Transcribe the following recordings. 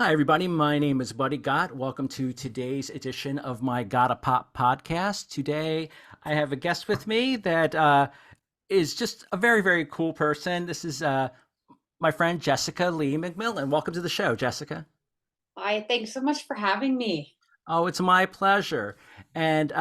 Hi, everybody. My name is Buddy Gott. Welcome to today's edition of my Gotta Pop podcast. Today, I have a guest with me that is just a very, very cool person. This is my friend Jessica Lee McMillan. Welcome to the show, Jessica. Hi, thanks so much for having me. Oh, it's my pleasure. And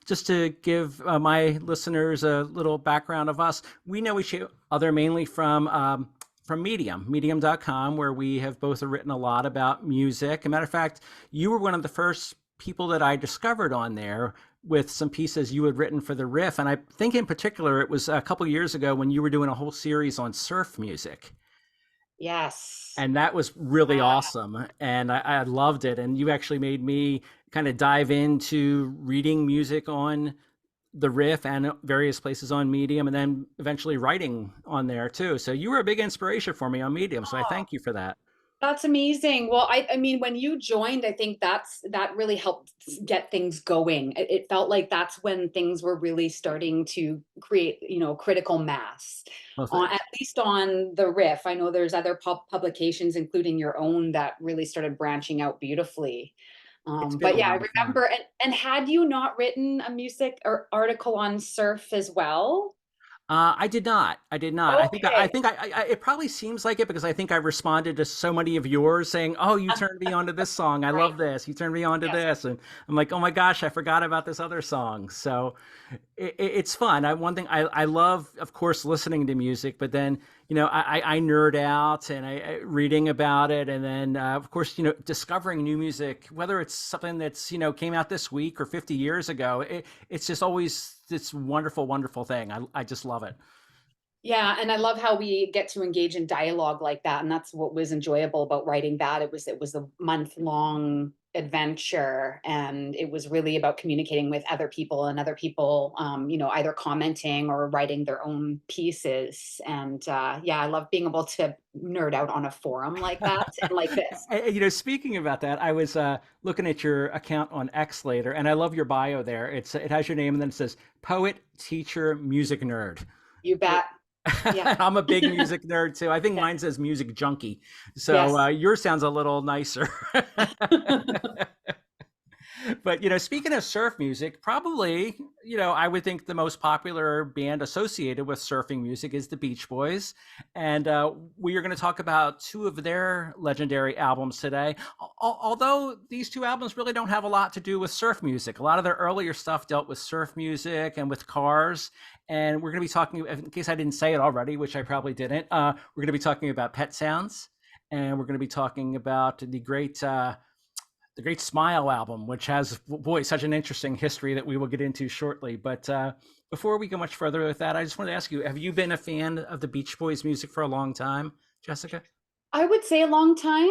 just to give my listeners a little background of us, we know each other mainly from Medium.com, where we have both written a lot about music. As a matter of fact, you were one of the first people that I discovered on there with some pieces you had written for the Riff. And I think in particular, it was a couple years ago when you were doing a whole series on surf music. Yes. And that was really Uh, awesome. And I loved it. And you actually made me kind of dive into reading music on the Riff and various places on Medium, and then eventually writing on there too. So you were a big inspiration for me on Medium. So I oh, thank you for that. that's amazing. Well, I mean, when you joined, I think that really helped get things going. It felt like that's when things were really starting to create, critical mass. Well, At least on the Riff. I know there's other publications, including your own, that really started branching out beautifully. it's been But a yeah, I lot of fun. remember. And had you not written a music or article on surf as well? I did not. I did not. I Okay. think it probably seems like it because I think I responded to so many of yours saying, "Oh, you turned me on to this song. I Right. love this. You turned me on to Yes. this," and I'm like, "Oh my gosh, I forgot about this other song." So it's fun. One thing I love, of course, listening to music, but then I nerd out and I reading about it, and then of course discovering new music, whether it's something that's came out this week or 50 years ago. It's just always this wonderful, wonderful thing. I just love it. Yeah, and I love how we get to engage in dialogue like that, and that's what was enjoyable about writing that. It was a month-long adventure, and it was really about communicating with other people and other people, either commenting or writing their own pieces. And yeah, I love being able to nerd out on a forum like that and like this. Speaking about that, I was looking at your account on X later, and I love your bio there. It has your name, and then it says poet, teacher, music nerd. You bet. Yeah. I'm a big music nerd too. I think Yeah. mine says music junkie. So Yes. yours sounds a little nicer. But speaking of surf music, probably I would think the most popular band associated with surfing music is the Beach Boys, and we are going to talk about two of their legendary albums today. Although these two albums really don't have a lot to do with surf music, a lot of their earlier stuff dealt with surf music and with cars. And we're going to be talking, in case I didn't say it already, which I probably didn't. We're going to be talking about Pet Sounds, and we're going to be talking about the Great Smile album, which has, boy, such an interesting history that we will get into shortly. But before we go much further with that, I just want to ask you, have you been a fan of the Beach Boys music for a long time, Jessica? I would say a long time,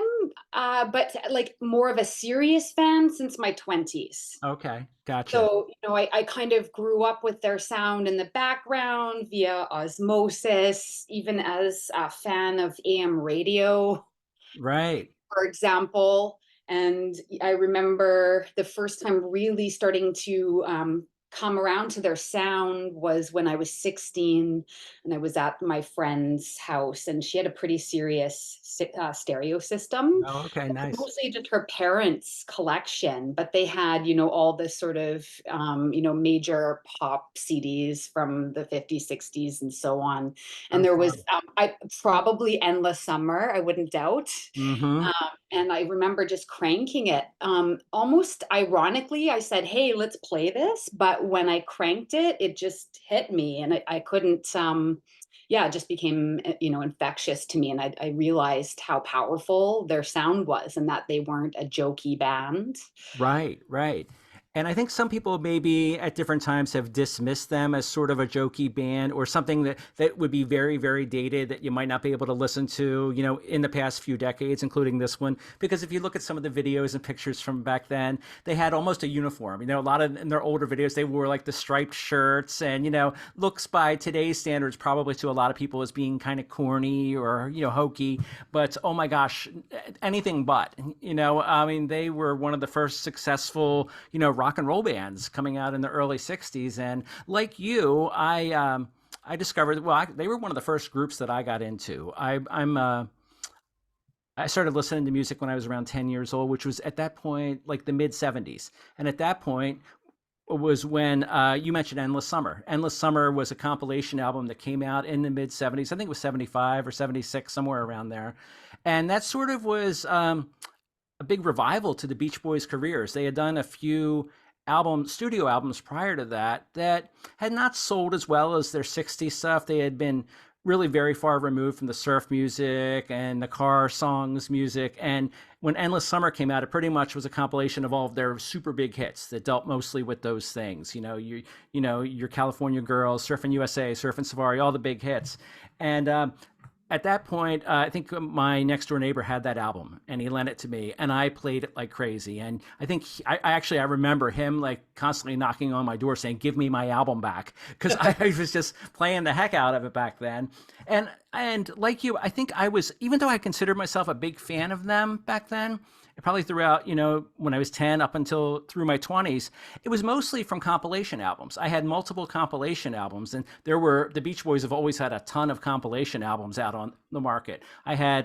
but like more of a serious fan since my 20s. Okay, gotcha. So, I kind of grew up with their sound in the background via osmosis, even as a fan of AM radio, Right. for example. And I remember the first time really starting to come around to their sound was when I was 16 and I was at my friend's house, and she had a pretty serious stereo system. Oh, okay, nice. Mostly just her parents' collection, but they had, all this sort of, major pop CDs from the 50s, 60s, and so on. And Oh, there was, fun. I probably Endless Summer, I wouldn't doubt. Mm-hmm. And I remember just cranking it. Almost ironically, I said, "Hey, let's play this." But when I cranked it, it just hit me, and I couldn't. Yeah, it just became infectious to me, and I realized how powerful their sound was, and that they weren't a jokey band. Right, right. And I think some people maybe at different times have dismissed them as sort of a jokey band or something that would be very, very dated that you might not be able to listen to, in the past few decades, including this one. Because if you look at some of the videos and pictures from back then, they had almost a uniform. A lot of in their older videos, they wore like the striped shirts and, looks by today's standards, probably to a lot of people as being kind of corny or, hokey. But oh my gosh, anything but, I mean, they were one of the first successful, rock and roll bands coming out in the early 60s. And like you, I discovered, well, they were one of the first groups that I got into. I'm I started listening to music when I was around 10 years old, which was at that point like the mid 70s. And at that point was when you mentioned Endless Summer. Endless Summer was a compilation album that came out in the mid 70s. I think it was 75 or 76, somewhere around there. And that sort of was a big revival to the Beach Boys' careers. They had done a few studio albums prior to that that had not sold as well as their 60s stuff. They had been really very far removed from the surf music and the car songs music. And when Endless Summer came out, it pretty much was a compilation of all of their super big hits that dealt mostly with those things. Your California Girls, Surfing USA, Surfing Safari, all the big hits. And at that point, I think my next door neighbor had that album and he lent it to me and I played it like crazy. And I think I remember him like constantly knocking on my door saying, give me my album back. Cause I was just playing the heck out of it back then. And like you, I think I was, even though I considered myself a big fan of them back then, probably throughout, when I was 10 up until through my 20s, it was mostly from compilation albums. I had multiple compilation albums, and the Beach Boys have always had a ton of compilation albums out on the market. I had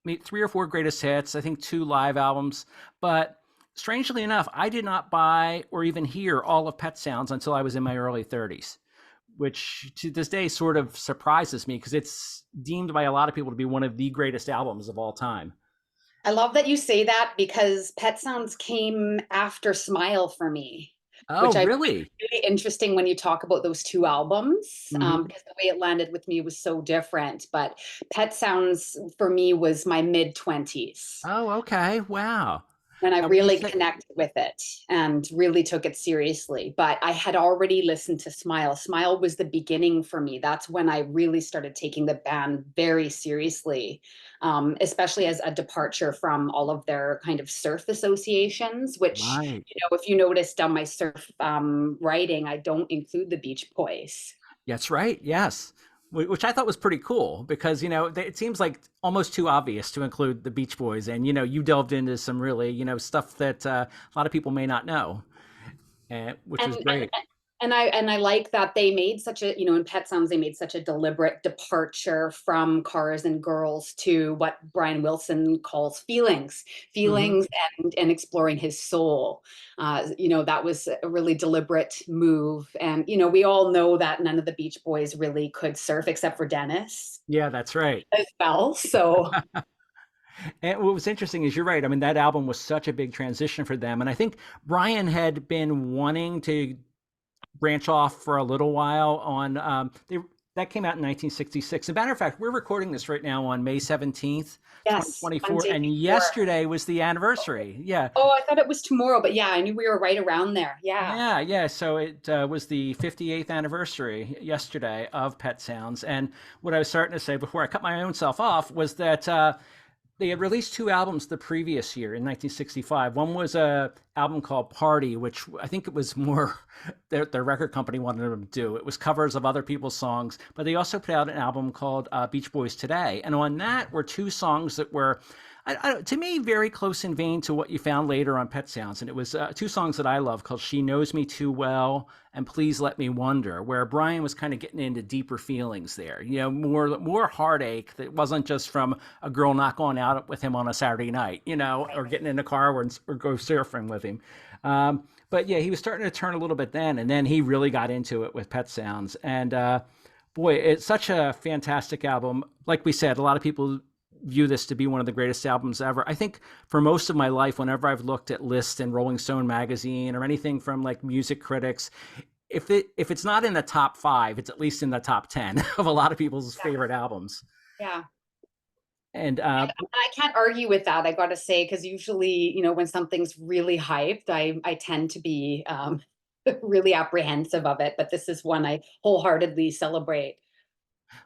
3 or 4 greatest hits, I think 2 live albums, but strangely enough, I did not buy or even hear all of Pet Sounds until I was in my early 30s, which to this day sort of surprises me because it's deemed by a lot of people to be one of the greatest albums of all time. I love that you say that because Pet Sounds came after Smile for me, Oh, which I find really? really interesting when you talk about those 2 albums, Hmm. because the way it landed with me was so different. But Pet Sounds for me was my mid-20s. Oh, okay. Wow. And I Now, when you really say, connected with it and really took it seriously. But I had already listened to Smile. Smile was the beginning for me. That's when I really started taking the band very seriously, especially as a departure from all of their kind of surf associations, which, right. if you noticed on my surf writing, I don't include the Beach Boys. That's right. Yes. Which I thought was pretty cool because, it seems like almost too obvious to include the Beach Boys. And, you delved into some really, stuff that a lot of people may not know, which and was and great. and I like that they made such a, in Pet Sounds they made such a deliberate departure from Cars and Girls to what Brian Wilson calls feelings, Hmm. feelings and exploring his soul. That was a really deliberate move, and we all know that none of the Beach Boys really could surf except for Dennis Yeah, that's right. as well. So And what was interesting is you're right. I mean, that album was such a big transition for them. And I think Brian had been wanting to branch off for a little while on that came out in 1966. As a matter of fact, we're recording this right now on May 17th, yes, one 2024, day and before. yesterday was the anniversary. Yeah. Oh, I thought it was tomorrow, but yeah, I knew we were right around there. Yeah. Yeah, yeah. So it was the 58th anniversary yesterday of Pet Sounds. And what I was starting to say before I cut my own self off was that they had released 2 albums the previous year in 1965. One was a album called Party, which I think it was more their record company wanted them to do. It was covers of other people's songs, but they also put out an album called Beach Boys Today. And on that were 2 songs that were to me, very close in vein to what you found later on Pet Sounds. And it was 2 songs that I love called She Knows Me Too Well and Please Let Me Wonder, where Brian was kind of getting into deeper feelings there, more heartache that wasn't just from a girl not going out with him on a Saturday night, or getting in a car or go surfing with him. But yeah, he was starting to turn a little bit then, and then he really got into it with Pet Sounds. And boy, it's such a fantastic album. Like we said, a lot of people view this to be one of the greatest albums ever. I think for most of my life, whenever I've looked at lists in Rolling Stone magazine or anything from like music critics, if it's not in the top 5, it's at least in the top 10 of a lot of people's Yeah. favorite albums. Yeah. And I can't argue with that, I gotta say, because usually, when something's really hyped, I tend to be really apprehensive of it. But this is one I wholeheartedly celebrate.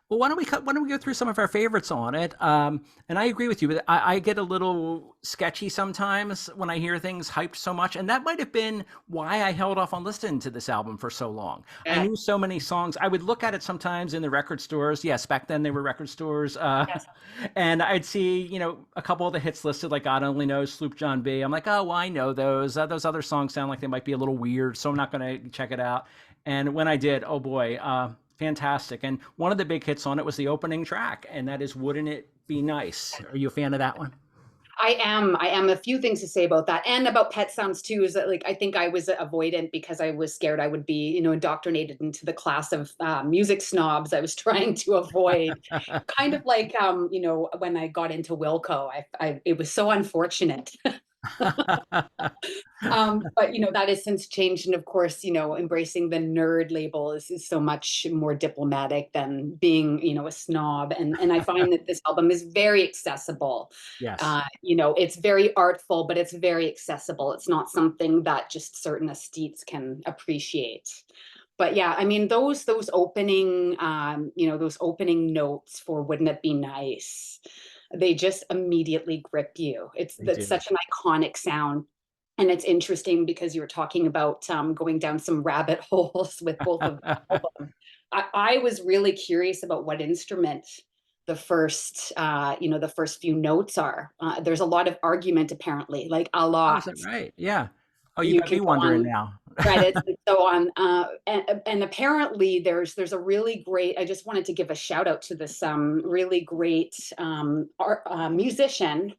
well, why don't we go through some of our favorites on it? And I agree with you, but I get a little sketchy sometimes when I hear things hyped so much, and that might have been why I held off on listening to this album for so long. I Yeah. knew so many songs. I would look at it sometimes in the record stores. Yes, back then they were record stores, Yes. and I'd see a couple of the hits listed, like God Only Knows, Sloop John B. I'm like, oh, well, I know those. Those other songs sound like they might be a little weird, so I'm not going to check it out. And when I did, oh boy, fantastic. And one of the big hits on it was the opening track, and that is Wouldn't It Be Nice? Are you a fan of that one? I am a few things to say about that, and about Pet Sounds too, is that like I think I was avoidant because I was scared I would be, indoctrinated into the class of music snobs I was trying to avoid. Kind of like when I got into Wilco, it was so unfortunate. But that has since changed, and of course, embracing the nerd label is so much more diplomatic than being, a snob. And I find that this album is very accessible. Yes, It's very artful, but it's very accessible. It's not something that just certain aesthetes can appreciate. But yeah, I mean those opening notes for "Wouldn't It Be Nice," they just immediately grip you. they That's do. such an iconic sound. And it's interesting because you were talking about going down some rabbit holes with both of the album. I was really curious about what instrument the first few notes are. There's a lot of argument, apparently, like a Oh, is lot. that right? Yeah. Oh, you You got can me go wondering on now. Reddit and so on. And apparently there's a really great, I just wanted to give a shout out to this really great musician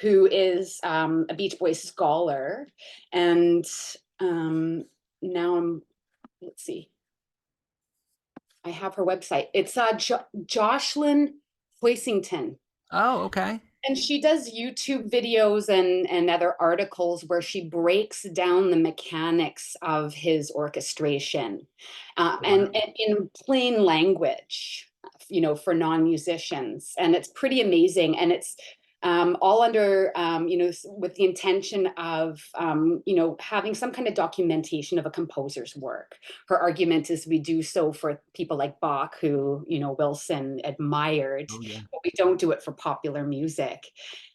who is a Beach Boys scholar. And um, now let's see, I have her website. It's Jocelyn Hoisington. Oh, okay. And she does YouTube videos and other articles where she breaks down the mechanics of his orchestration, Wow. and in plain language, for non-musicians. And it's pretty amazing. And it's all under, with the intention of, having some kind of documentation of a composer's work. Her argument is we do so for people like Bach, who, Wilson admired, Oh, yeah. but we don't do it for popular music.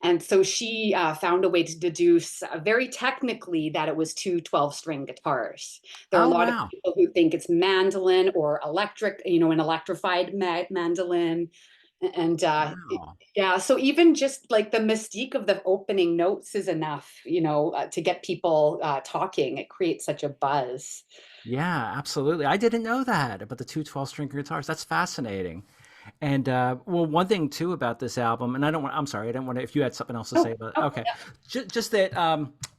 And so she found a way to deduce very technically that it was two 12-string guitars. There are a Oh, lot of wow. people who think it's mandolin or electric, an electrified mandolin. And Wow. yeah, so even just like the mystique of the opening notes is enough, to get people talking. It creates such a buzz. Yeah, absolutely. I didn't know that about the two 12-string guitars. That's fascinating. And well, one thing too about this album, and I'm sorry, I didn't want to. If you had something else to say Oh, about, oh, okay, just that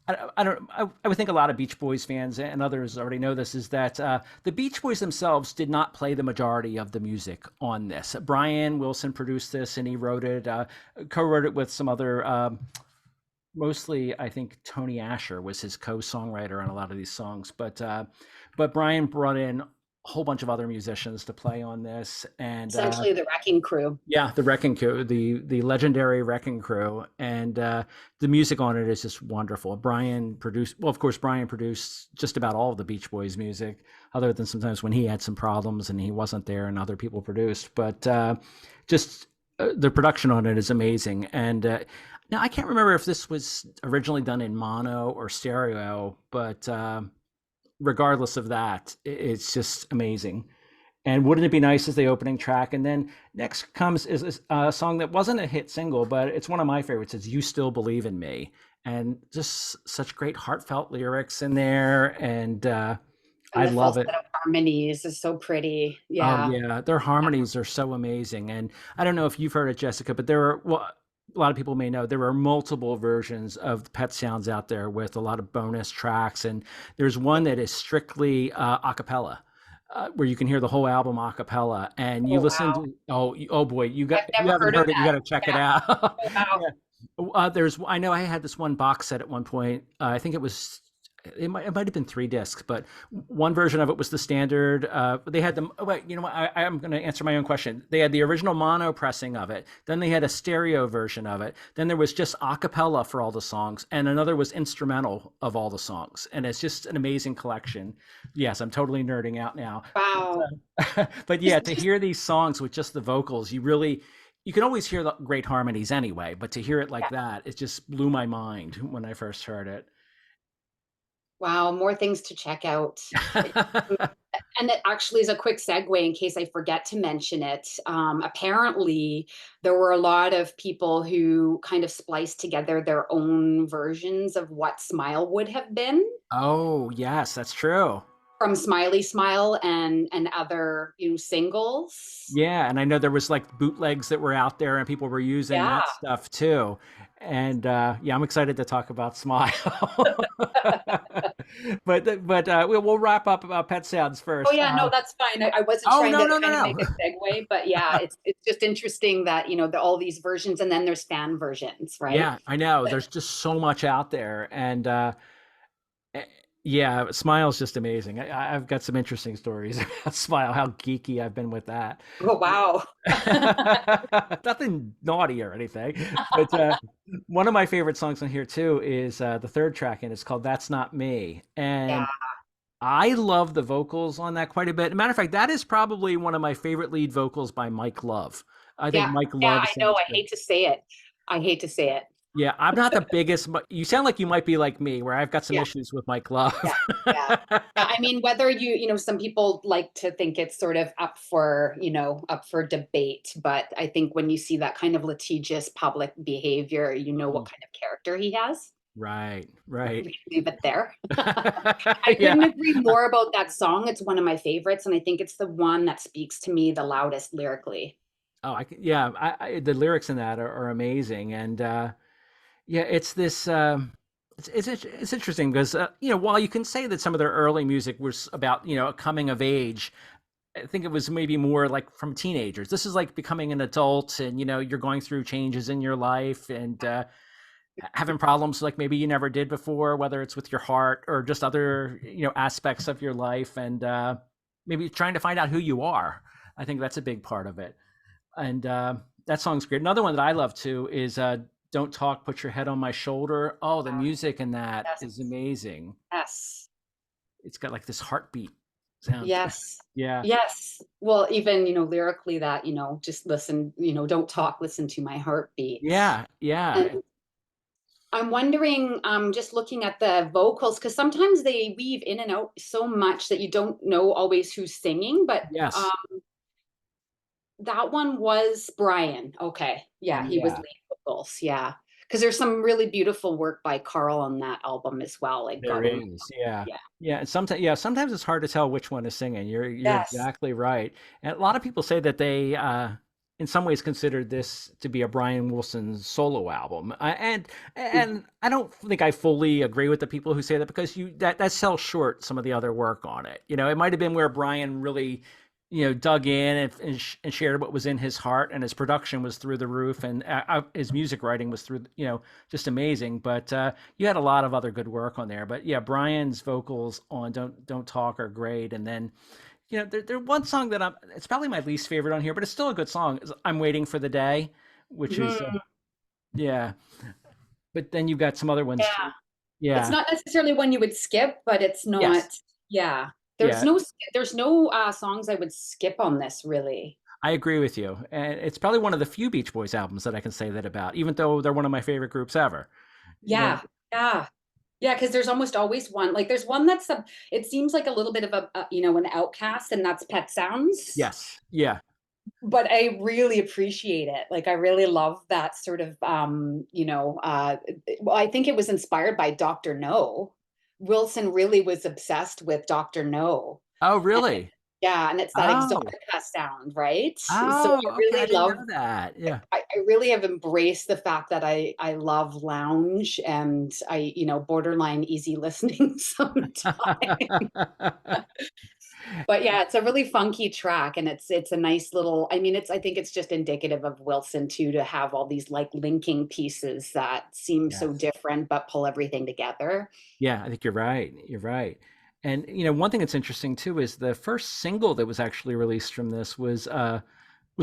I don't. I would think a lot of Beach Boys fans and others already know this is that the Beach Boys themselves did not play the majority of the music on this. Brian Wilson produced this, and he wrote it, co-wrote it with some other. Mostly, I think Tony Asher was his co-songwriter on a lot of these songs, but Brian brought in a whole bunch of other musicians to play on this, and essentially the Wrecking Crew. yeah, the Wrecking Crew, the legendary Wrecking Crew, and the music on it is just wonderful. Brian produced, well, of course, Brian produced just about all of the Beach Boys music, other than sometimes when he had some problems and he wasn't there, and other people produced. But just the production on it is amazing. And now I can't remember if this was originally done in mono or stereo, but regardless of that, it's just amazing. And Wouldn't It Be Nice is the opening track. And then next comes is a song that wasn't a hit single, but it's one of my favorites. It's You Still Believe in Me. And just such great heartfelt lyrics in there. And And I the love it. falsetto harmonies is so pretty. Oh, Yeah. yeah. Their harmonies are so amazing. And I don't know if you've heard it, Jessica, but there are, well, a lot of people may know there are multiple versions of Pet Sounds out there with a lot of bonus tracks. And there's one that is strictly a cappella where you can hear the whole album a cappella, and you Oh, listen wow. to oh boy, I've if you never haven't heard of heard it, you got that. to check it Yeah. out. Oh, wow. Yeah, there's I know I had this one box set at one point. I think it might have been 3 discs, but one version of it was the standard. They had the oh, wait, you know what? I'm going to answer my own question. They had the original mono pressing of it. Then they had a stereo version of it. Then there was just a cappella for all the songs, and another was instrumental of all the songs. And it's just an amazing collection. Yes, I'm totally nerding out now. Wow. But yeah, to Just hear these songs with just the vocals, you can always hear the great harmonies anyway, but to hear it like yeah. that, it just blew my mind when I first heard it. Wow, more things to check out. And it actually is a quick segue in case I forget to mention it. Apparently, there were a lot of people who kind of spliced together their own versions of what Smile would have been. Oh, yes, that's true. from Smiley Smile and other, singles. Yeah, and I know there was like bootlegs that were out there and people were using Yeah. that stuff too. And yeah, I'm excited to talk about Smile. But we'll wrap up about Pet Sounds Oh first. yeah, no, that's fine. I wasn't Oh trying no, to no, no, kind of no. make a segue, but yeah, it's just interesting that, all these versions and then there's fan versions, right? Yeah, I know. There's just so much out there, and eh, yeah, Smile's just amazing. I've got some interesting stories about Smile. How geeky I've been with that. Oh wow. Nothing naughty or anything, but one of my favorite songs on here too is the third track, and it's called "That's Not Me," Yeah, and I love the vocals on that quite a bit. Matter of fact, that is probably one of my favorite lead vocals by Mike Love. I think yeah, Mike yeah, Love I know. sounds I good. hate to say it. I hate to say it. Yeah, I'm not the biggest. You sound like you might be like me, where I've got some Yeah, issues with Mike Love. yeah, yeah. Yeah, I mean, whether some people like to think it's sort of up for debate, but I think when you see that kind of litigious public behavior, you know what Mhm. kind of character he has. Right, We right. can leave it there. I Yeah. couldn't agree more about that song. It's one of my favorites, and I think it's the one that speaks to me the loudest lyrically. Oh, yeah. The lyrics in that are amazing, and yeah, it's this. It's interesting because while you can say that some of their early music was about a coming of age, I think it was maybe more like from teenagers. This is like becoming an adult, and you're going through changes in your life, and having problems like maybe you never did before, whether it's with your heart or just other aspects of your life, and maybe trying to find out who you are. I think that's a big part of it, and that song's great. Another one that I love too is "Don't Talk, Put Your Head on My Shoulder." Oh, the music in that Yes, is amazing. yes, It's got like this heartbeat sound. yes, Yeah, yes. Well, even, lyrically that, just listen, don't talk, listen to my heartbeat. yeah, And yeah. I'm wondering, just looking at the vocals, because sometimes they weave in and out so much that you don't know always who's singing, but Yes, that one was Brian. Okay. Yeah, he was yeah. lead vocals. Yeah. Because there's some really beautiful work by Carl on that album as well, like There God only. is, yeah. Yeah. Yeah, and sometimes it's hard to tell which one is singing. You're Yes. exactly right. And a lot of people say that they in some ways considered this to be a Brian Wilson solo album. And I don't think I fully agree with the people who say that, because that sells short some of the other work on it. It might have been where Brian really dug in and shared what was in his heart, and his production was through the roof, and his music writing was through, just amazing. But you had a lot of other good work on there. But yeah, Brian's vocals on "Don't Talk" are great. And then there one song that it's probably my least favorite on here, but it's still a good song. Is "I'm Waiting for the Day," which is Mhm. yeah. But then you've got some other ones Yeah. too. It's Yeah. not necessarily one you would skip, but it's Yes. not, yeah. Yeah. There's no songs I would skip on this really. I agree with you. And it's probably one of the few Beach Boys albums that I can say that about, even though they're one of my favorite groups ever. You know, Yeah. Yeah. Yeah, because there's almost always one. Like there's one that's it seems like a little bit of an outcast, and that's Pet Sounds. yes. Yeah. But I really appreciate it. Like I really love that sort of well, I think it was inspired by Dr. No. Wilson really was obsessed with Dr. No. Oh, And really? yeah, and it's that Oh. exotica sound, right? So Oh, I okay. I really didn't know love that. Yeah. I really have embraced the fact that I love lounge, and borderline easy listening sometimes. But yeah, it's a really funky track, and it's a nice little, I mean, I think it's just indicative of Wilson too, to have all these like linking pieces that seem so Yes. different but pull everything together. Yeah, I think you're right. You're right. And one thing that's interesting too is the first single that was actually released from this was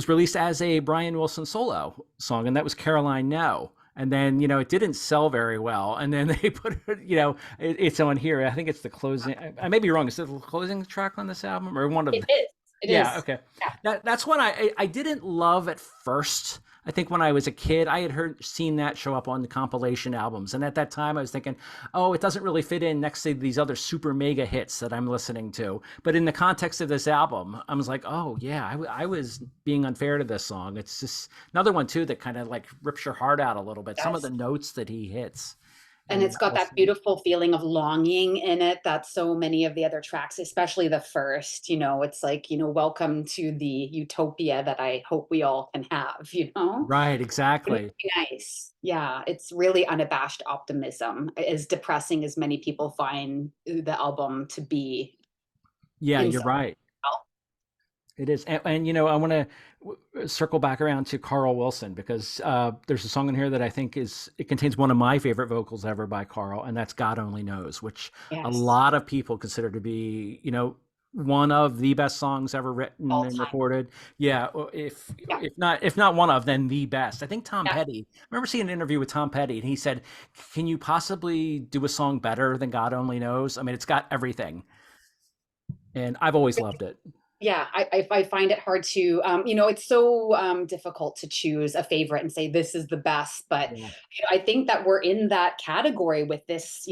released as a Brian Wilson solo song, and that was "Caroline No." And then it didn't sell very well, and then they put it, it's on here. I think it's the closing. I may be wrong. Is it the closing track on this album, or one of It the? is. It Yeah, is. okay. Yeah. That's one I didn't love at first. I think when I was a kid, I had seen that show up on the compilation albums, and at that time, I was thinking, "Oh, it doesn't really fit in next to these other super mega hits that I'm listening to." But in the context of this album, I was like, "Oh yeah, I was being unfair to this song." It's just another one too that kind of like rips your heart out a little bit. Some of the Yes. notes that he hits, And and it's got that Wilson. beautiful feeling of longing in it that so many of the other tracks, especially the first, it's like, welcome to the utopia that I hope we all can have, Right, Really exactly. nice. Yeah, it's really unabashed optimism, as depressing as many people find the album to be Yeah, in you're some. right. It is, and I want to circle back around to Carl Wilson because there's a song in here that I think it contains one of my favorite vocals ever by Carl, and that's "God Only Knows," which a Yes, lot of people consider to be, one of the best songs ever written all and time. recorded. Yeah, Yeah, if not one of, then the best. I think Tom yeah. Petty. I remember seeing an interview with Tom Petty, and he said, "Can you possibly do a song better than God Only Knows? I mean, it's got everything." And I've always loved it. Yeah, I find it hard to, it's so difficult to choose a favorite and say this is the best. But Yeah. I think that we're in that category with this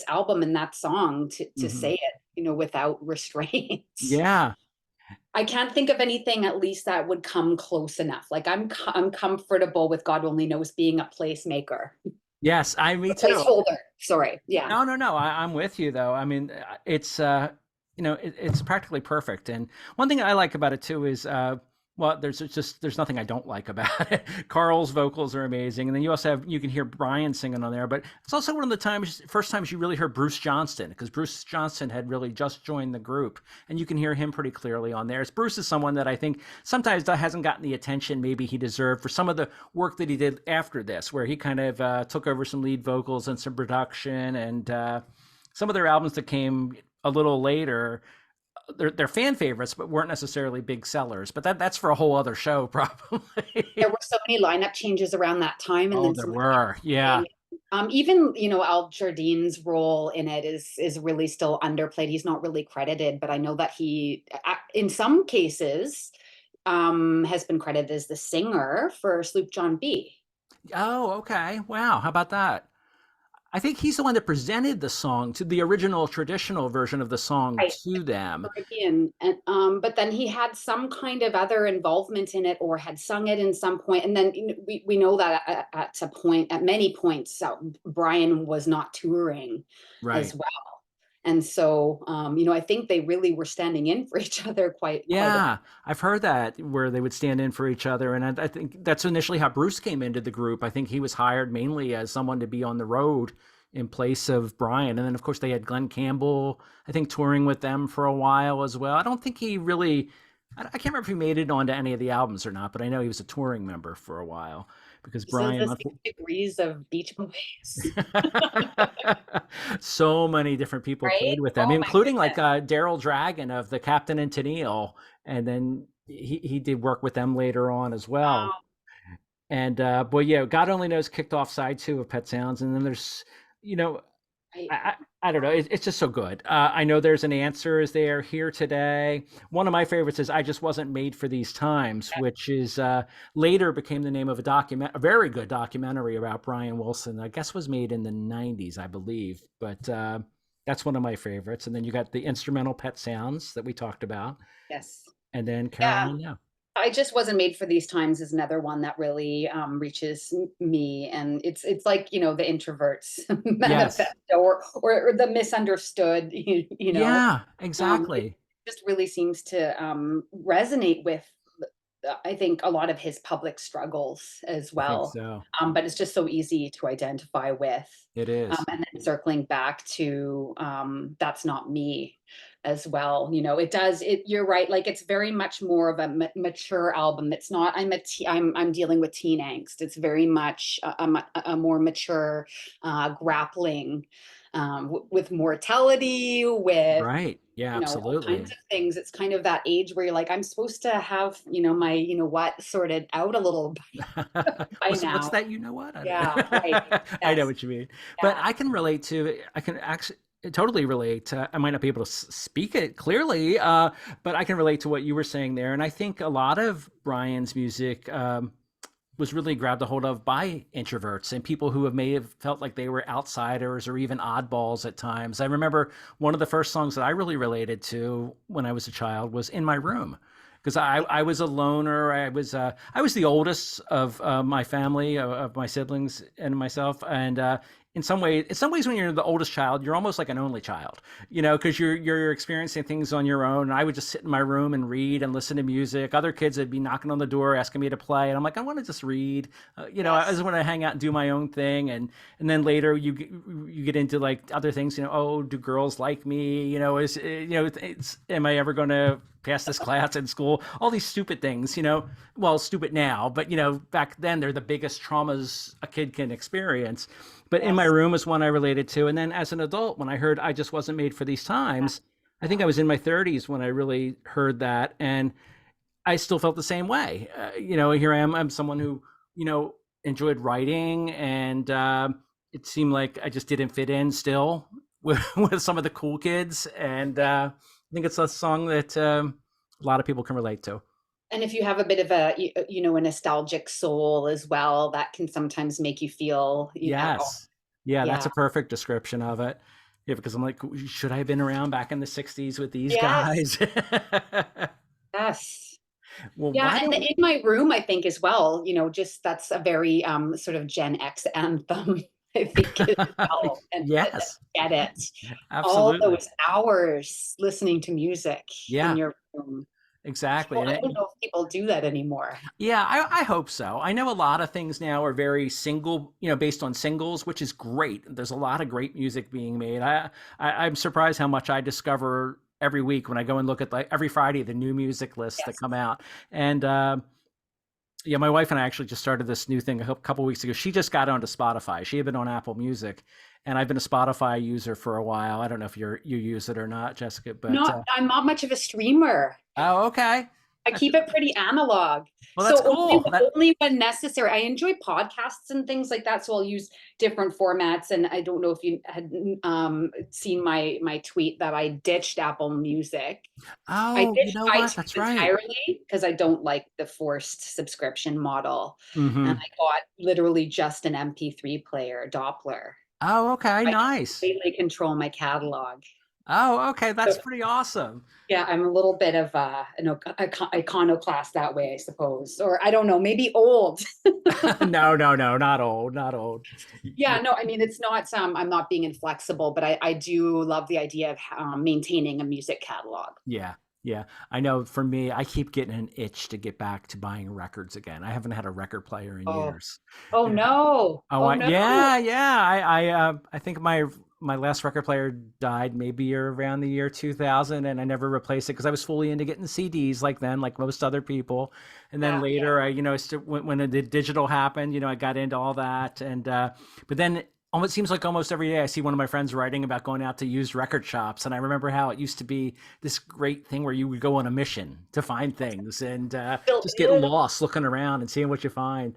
album and that song to Hmm. say it, without restraints. Yeah. I can't think of anything at least that would come close enough. Like I'm comfortable with God Only Knows being a placemaker, Yes, me a too. placeholder. Sorry, yeah. No, no, no. I'm with you though. I mean, it's practically perfect. And one thing I like about it too is, well, there's nothing I don't like about it. Carl's vocals are amazing, and then you can hear Brian singing on there. But it's also one of the first times you really heard Bruce Johnston because Bruce Johnston had really just joined the group, and you can hear him pretty clearly on there. Bruce is someone that I think sometimes that hasn't gotten the attention maybe he deserved for some of the work that he did after this, where he kind of took over some lead vocals and some production, and some of their albums that came a little later, they're fan favorites, but weren't necessarily big sellers. But that's for a whole other show, There probably. were so many lineup changes around that time, and Oh, then there some were. Yeah. thing. Even Al Jardine's role in it is really still underplayed. He's not really credited, but I know that he, in some cases, has been credited as the singer for Sloop John B. Oh, okay. Wow. How about that? I think he's the one that presented the song to the original traditional version of the song Right, to them. Caribbean, and but then he had some kind of other involvement in it, or had sung it in some point. And then we know that at many points, Brian was not touring as Right. well. And so, I think they really were standing in for each other quite a bit. Yeah, I've heard that where they would stand in for each other, and I think that's initially how Bruce came into the group. I think he was hired mainly as someone to be on the road in place of Brian, and then of course they had Glenn Campbell, I think, touring with them for a while as well. I don't think he really, I can't remember if he made it onto any of the albums or not, but I know he was a touring member for a while because So Brian. the 6 degrees of Beach Boys, So many different people right? played with them, Oh my including like goodness. Daryl Dragon of the Captain and Tennille, and then he did work with them later on as well. Wow. And boy, yeah, God Only Knows kicked off side two of Pet Sounds, and then there's, you know, I, I don't know, it's just so good. I know there's an answer is there here today. One of my favorites is I Just Wasn't Made for These Times, which is later became the name of a very good documentary about Brian Wilson. I guess was made in the 90s, I believe, but that's one of my favorites. And then you got the instrumental Pet Sounds that we talked about, yes. and then Yeah. Caroline. Yeah, I just wasn't made for these times is another one that really reaches me, and it's like the introverts yes, manifesto, or the misunderstood. yeah, It exactly. just really seems to resonate with, I think, a lot of his public struggles as I think well. so. But it's just so easy to identify with. It is. And then circling back to That's Not Me as well. You're right. Like, it's very much more of a mature album. It's not, I'm dealing with teen angst. It's very much a more mature grappling with mortality, with Right. Yeah, all kinds absolutely. of things. It's kind of that age where you're like, I'm supposed to have, my, what sorted out a little by What's now. that? You know what? Yeah, right. I know Yes. what you mean. But Yeah. I can actually totally relate. I might not be able to speak it clearly, but I can relate to what you were saying there. And I think a lot of Brian's music was really grabbed a hold of by introverts and people who may have felt like they were outsiders or even oddballs at times. I remember one of the first songs that I really related to when I was a child was In My Room, because I was a loner. I was the oldest of my family, of my siblings and myself, and in some ways when you're the oldest child, you're almost like an only child, because you're experiencing things on your own. And I would just sit in my room and read and listen to music. Other kids would be knocking on the door asking me to play, and I'm like, I want to just read. I Yes. just want to hang out and do my own thing. And then later you get into like other things. Oh, do girls like me? Am I ever going to pass this class in school? All these stupid things. Well, stupid now, but back then they're the biggest traumas a kid can experience. But In My Yes. Room is one I related to. And then as an adult, when I heard I Just Wasn't Made for These Times, I think I was in my 30s when I really heard that. And I still felt the same way. Here I am. I'm someone who, enjoyed writing, and it seemed like I just didn't fit in still with some of the cool kids. And I think it's a song that a lot of people can relate to. And if you have a bit of a nostalgic soul as well, that can sometimes make you feel, oh, Yes. Yeah, that's yeah. a perfect description of it. Yeah, because I'm like, should I have been around back in the 60s with these Yes. guys? Yes. Well, Yeah, why and don't In My Room, I think as well, just that's a very sort of Gen X anthem, I think as well. And Yes, get it. All absolutely. those hours listening to music in Yeah, your room. exactly. I don't know if people do that anymore. Yeah, I hope so. I know a lot of things now are very single, based on singles, which is great. There's a lot of great music being made. I'm surprised how much I discover every week when I go and look at like every Friday the new music lists that Yes. come out. And yeah, my wife and I actually just started this new thing a couple weeks ago. She just got onto Spotify. She had been on Apple Music, and I've been a Spotify user for a while. I don't know if you use it or not, Jessica, but I'm not much of a streamer. oh, okay. I keep it pretty analog. Well, that's So cool. only when necessary. I enjoy podcasts and things like that. So I'll use different formats. And I don't know if you had seen my tweet that I ditched Apple Music. I Oh, you ditched know what? iTunes That's right. entirely because I don't like the forced subscription model. And Hmm. I got literally just an MP3 player, Doppler. Oh, okay, I can nice. completely control my catalog. Oh, okay, that's So pretty awesome. yeah, I'm a little bit of an iconoclast that way, I suppose. Or I don't know, maybe old. No, no, no, not old, not old. Yeah, no, I mean, it's not I'm not being inflexible, but I do love the idea of maintaining a music catalog. Yeah, yeah. I know for me, I keep getting an itch to get back to buying records again. I haven't had a record player in Oh, years. oh Yeah. no. Oh, Oh no. yeah, yeah. I think my last record player died maybe around the year 2000, and I never replaced it because I was fully into getting CDs like then, like most other people. And then Yeah, yeah. later, when the digital happened, I got into all that. And but then it seems like almost every day I see one of my friends writing about going out to used record shops, and I remember how it used to be this great thing where you would go on a mission to find things and Still just get is. lost looking around and seeing what you find.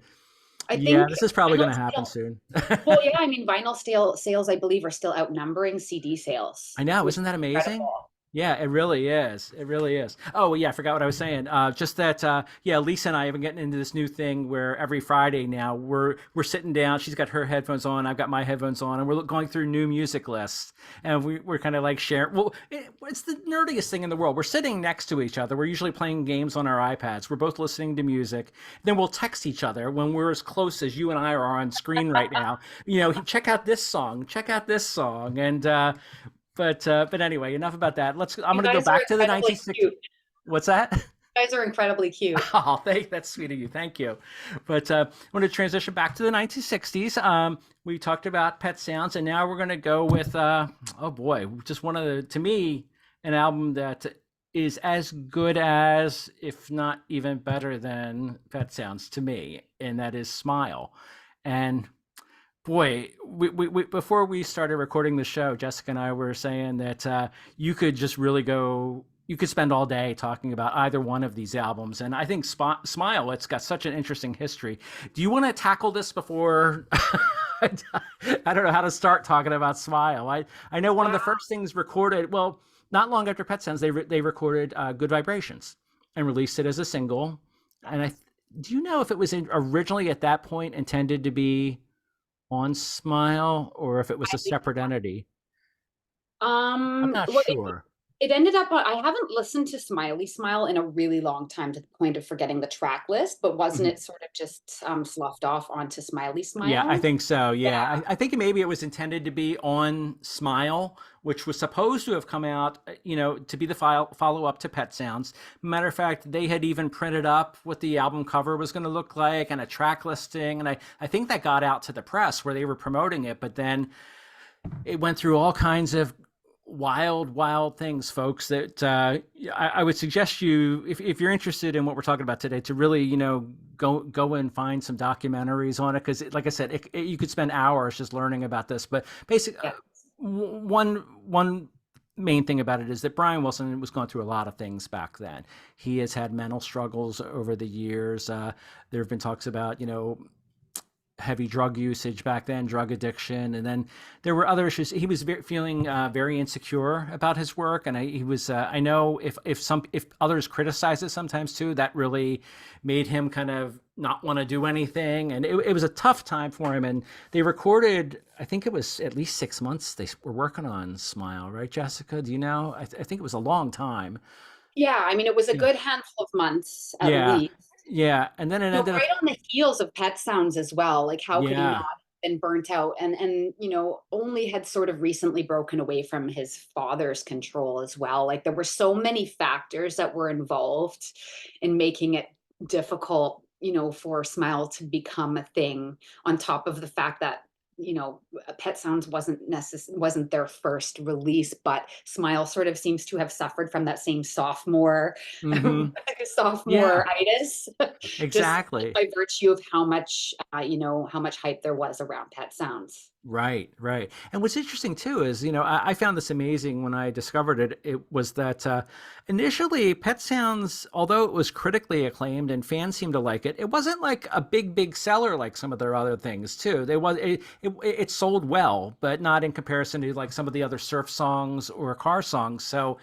I Yeah, think this is probably going vinyl to happen still, soon. well, yeah, I mean, vinyl sales, I believe, are still outnumbering CD sales, I know, which is isn't that amazing? incredible. Yeah, it really is. It really is. Oh, yeah, I forgot what I was saying. Just that, yeah, Lisa and I have been getting into this new thing where every Friday now we're sitting down. She's got her headphones on, I've got my headphones on, and we're going through new music lists, and we're kind of like sharing. Well, it's the nerdiest thing in the world. We're sitting next to each other. We're usually playing games on our iPads. We're both listening to music. Then we'll text each other when we're as close as you and I are on screen right now. Check out this song. Check out this song, and but anyway, enough about that. I'm You going to go guys are back to the incredibly 1960s. cute. What's that? You guys are incredibly cute. Oh, that's sweet of you. Thank you. But I want to transition back to the 1960s. We talked about Pet Sounds, and now we're going to go with, oh boy, just one of to me, an album that is as good as, if not even better than Pet Sounds to me, and that is Smile. And boy, we before we started recording the show, Jessica and I were saying that you could just really go. You could spend all day talking about either one of these albums, and I think Smile. It's got such an interesting history. Do you want to tackle this before? I don't know how to start talking about Smile. I know one of the Wow. first things recorded. Well, not long after Pet Sounds, they recorded Good Vibrations and released it as a single. And do you know if it was originally at that point intended to be on Smile or if it was I a think, separate entity. I'm not well, sure. It ended up on, I haven't listened to Smiley Smile in a really long time to the point of forgetting the track list, but wasn't Mhm. it sort of just sloughed off onto Smiley Yeah, I Smile? think so. Yeah. Yeah, I think maybe it was intended to be on Smile, which was supposed to have come out, to be the follow up to Pet Sounds. Matter of fact, they had even printed up what the album cover was going to look like and a track listing, and I think that got out to the press where they were promoting it, but then it went through all kinds of wild things, folks, that I would suggest you, if you're interested in what we're talking about today, to really, go and find some documentaries on it. Because like I said, you could spend hours just learning about this. But basically, Yeah. one main thing about it is that Brian Wilson was going through a lot of things back then. He has had mental struggles over the years. There have been talks about, heavy drug usage back then, drug addiction, and then there were other issues. He was feeling very insecure about his work, and he was. I know if others criticize it sometimes too, that really made him kind of not want to do anything, and it was a tough time for him. And they recorded, I think it was at least 6 months. They were working on Smile, right, Jessica? Do you know? I think it was a long time. Yeah, I mean, it was a Yeah, good handful of months at yeah, least. yeah. And then it ended up. Right on the heels of Pet Sounds as well. Like, how could he not Yeah. have been burnt out? And only had sort of recently broken away from his father's control as well. Like, there were so many factors that were involved in making it difficult, for Smile to become a thing. On top of the fact that Pet Sounds wasn't their first release, but Smile sort of seems to have suffered from that same sophomore Hmm. Yeah. sophomore-itis, just Exactly. by virtue of how much hype there was around Pet Sounds. Right, right. And what's interesting too is, I found this amazing when I discovered it. It was that initially Pet Sounds, although it was critically acclaimed and fans seemed to like it, it wasn't like a big seller like some of their other things too. It sold well, but not in comparison to like some of the other surf songs or car songs. So,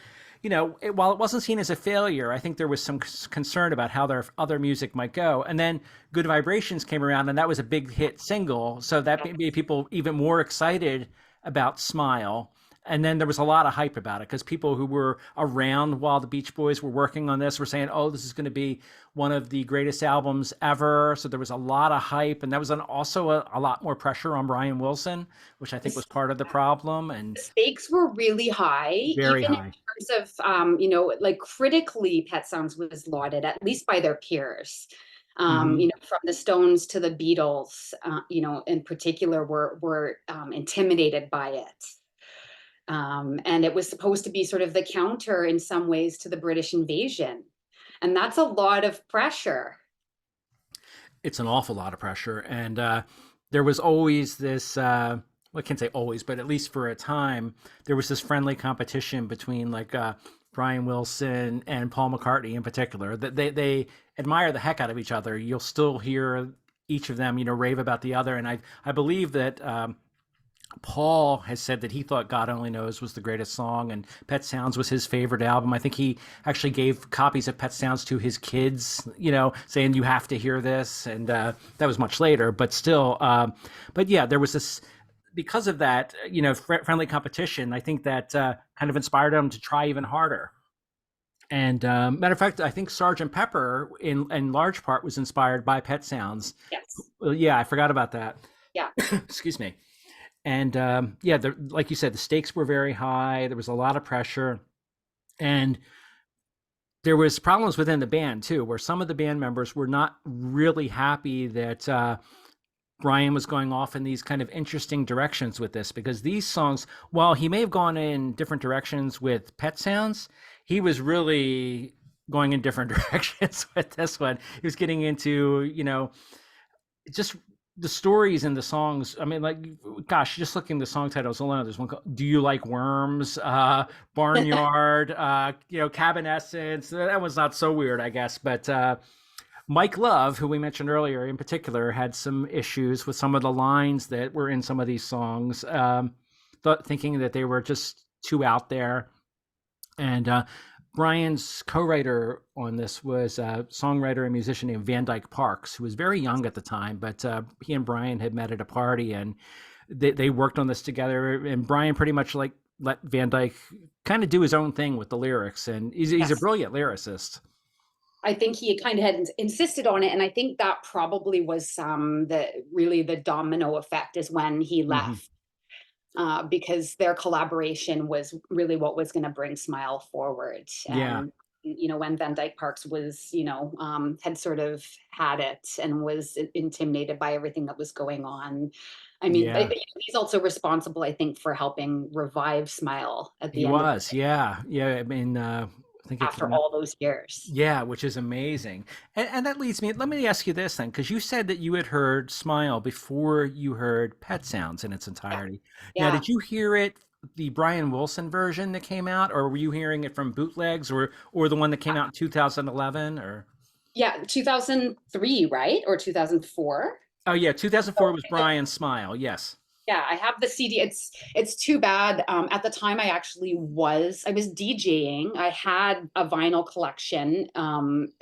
while it wasn't seen as a failure, I think there was some concern about how their other music might go. And then Good Vibrations came around, and that was a big hit single. So that made people even more excited about Smile. And then there was a lot of hype about it because people who were around while the Beach Boys were working on this were saying, oh, this is going to be one of the greatest albums ever. So there was a lot of hype. And that was also a lot more pressure on Brian Wilson, which I think was part of the problem. And The stakes were really high, very even in high. terms of, like, critically, Pet Sounds was lauded, at least by their peers. Hmm. From the Stones to the Beatles, in particular, were intimidated by it. And it was supposed to be sort of the counter in some ways to the British invasion. And that's a lot of pressure. It's an awful lot of pressure. And there was always this, well, I can't say always, but at least for a time, there was this friendly competition between like Brian Wilson and Paul McCartney in particular. That they admire the heck out of each other. You'll still hear each of them, rave about the other. And I believe that Paul has said that he thought God Only Knows was the greatest song, and Pet Sounds was his favorite album. I think he actually gave copies of Pet Sounds to his kids, saying, you have to hear this. And that was much later, but still. But yeah, there was this, because of that, friendly competition. I think that kind of inspired him to try even harder. And matter of fact, I think Sergeant Pepper, in large part, was inspired by Pet Sounds. Yes. Well, yeah, I forgot about that. Yeah. Excuse me. And yeah, like you said, the stakes were very high. There was a lot of pressure, and there was problems within the band too, where some of the band members were not really happy that Brian was going off in these kind of interesting directions with this, because these songs, while he may have gone in different directions with Pet Sounds, he was really going in different directions with this one. He was getting into, just the stories and the songs. I mean, like, gosh, just looking at the song titles alone, there's one called Do You Like Worms? Barnyard, Cabin Essence. That was not so weird, I guess. But Mike Love, who we mentioned earlier in particular, had some issues with some of the lines that were in some of these songs, thinking that they were just too out there. And Brian's co-writer on this was a songwriter and musician named Van Dyke Parks, who was very young at the time, but he and Brian had met at a party, and they worked on this together, and Brian pretty much like let Van Dyke kind of do his own thing with the lyrics, and he's a Yes. brilliant lyricist. I think he kind of had insisted on it, and I think that probably was the really the domino effect is when he Hmm. left, because their collaboration was really what was going to bring Smile forward. Yeah, And when Van Dyke Parks was had sort of had it and was intimidated by everything that was going on. I mean, yeah. he's also responsible, I think, for helping revive Smile at He the end of was, yeah, yeah. I mean, I think it after came out. all those years. Yeah, which is amazing. And that leads me, let me ask you this then, because you said that you had heard Smile before you heard Pet Sounds in its Yeah. entirety. Now, Yeah. did you hear it, the Brian Wilson version that came out, or were you hearing it from bootlegs or the one that came out in 2011 or? Yeah, 2003, right? Or 2004. Oh yeah, 2004 was So, Brian Smile. Yes. yeah, I have the CD. It's too bad. At the time, I was DJing. I had a vinyl collection, and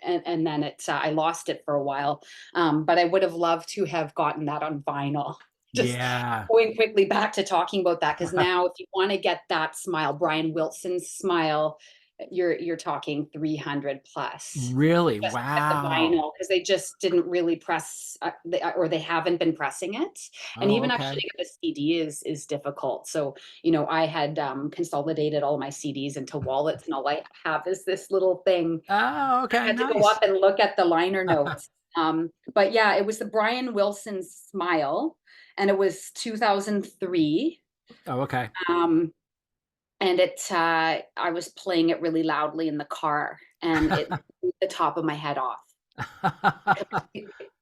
then I lost it for a while. But I would have loved to have gotten that on vinyl. Just Yeah. going quickly back to talking about that, because now if you want to get that Smile, Brian Wilson's Smile, you're talking 300 plus Really? just to get the Wow. vinyl, because they just didn't really press, or they haven't been pressing it. And Oh, even actually okay. to get the CD is difficult. So, I had consolidated all my CDs into wallets, and all I have is this little thing. Oh, I okay. had to go up Nice. and look at the liner notes. But yeah, it was the Brian Wilson Smile, and it was 2003. Oh, okay. Um, and I was playing it really loudly in the car, and it blew the top of my head off.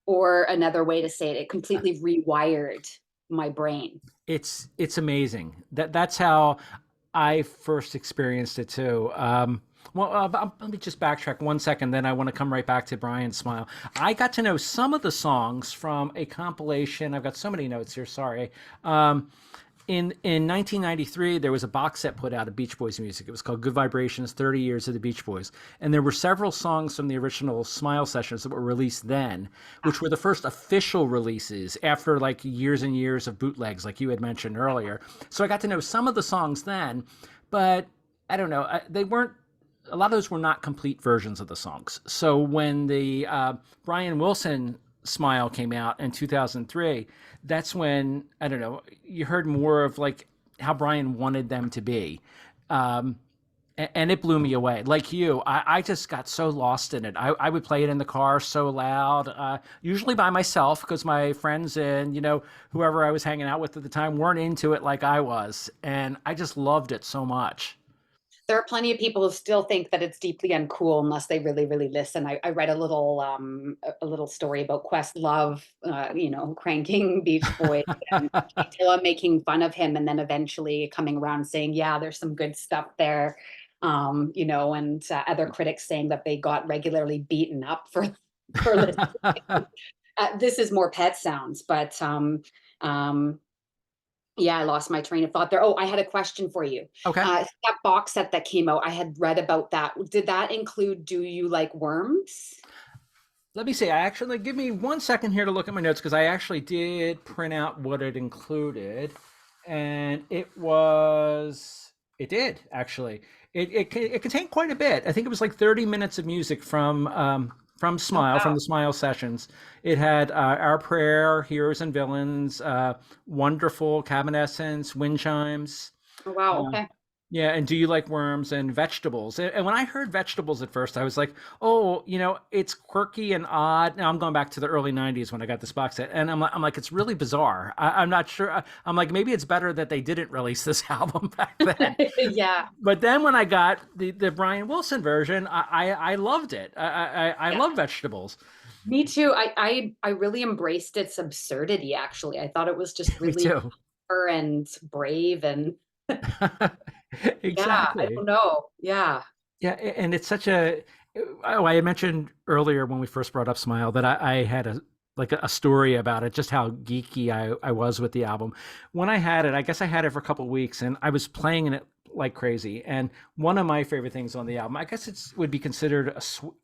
Or another way to say it, it completely rewired my brain. It's amazing. That's how I first experienced it too. Let me just backtrack 1 second. Then I want to come right back to Brian Smile. I got to know some of the songs from a compilation. I've got so many notes here. Sorry. Um, in 1993, there was a box set put out of Beach Boys music. It was called Good Vibrations: 30 Years of the Beach Boys, and there were several songs from the original Smile sessions that were released then, which were the first official releases after like years and years of bootlegs, like you had mentioned earlier. So I got to know some of the songs then, but I don't know. They weren't. A lot of those were not complete versions of the songs. So when the Brian Wilson Smile came out in 2003, that's when, I don't know, you heard more of like how Brian wanted them to be. Um, and it blew me away. Like you, I just got so lost in it. I would play it in the car so loud, usually by myself because my friends and, whoever I was hanging out with at the time weren't into it like I was. And I just loved it so much. There are plenty of people who still think that it's deeply uncool unless they really, really listen. I read a little story about Questlove, cranking Beach Boys, and Tilla making fun of him, and then eventually coming around saying, "Yeah, there's some good stuff there." And other critics saying that they got regularly beaten up for listening. This is more Pet Sounds, but um, yeah, I lost my train of thought there. Oh, I had a question for you. Okay. That box set that came out, I had read about that. Did that include Do You Like Worms? Let me see. I actually give me 1 second here to look at my notes because I actually did print out what it included, and it did actually. It contained quite a bit. I think it was like 30 minutes of music from Oh, Smile, from wow. the Smile sessions. It had Our Prayer, Heroes and Villains, Wonderful, Cabin Essence, Wind Chimes. Oh, wow. uh, Okay. yeah, and Do You Like Worms and Vegetables? And when I heard Vegetables at first, I was like, oh, it's quirky and odd. Now I'm going back to the early 90s when I got this box set. And I'm like, it's really bizarre. I'm not sure. I'm like, maybe it's better that they didn't release this album back then. Yeah. But then when I got the Brian Wilson version, I loved it. I Yeah. love Vegetables. Me too. I really embraced its absurdity, actually. I thought it was just Me really too. clever and brave, and yeah, I Exactly. don't know. Yeah. Yeah, and it's such a. Oh, I mentioned earlier when we first brought up Smile that I had a story about it, just how geeky I was with the album. When I had it, I guess I had it for a couple of weeks, and I was playing it like crazy. And one of my favorite things on the album, I guess it would be considered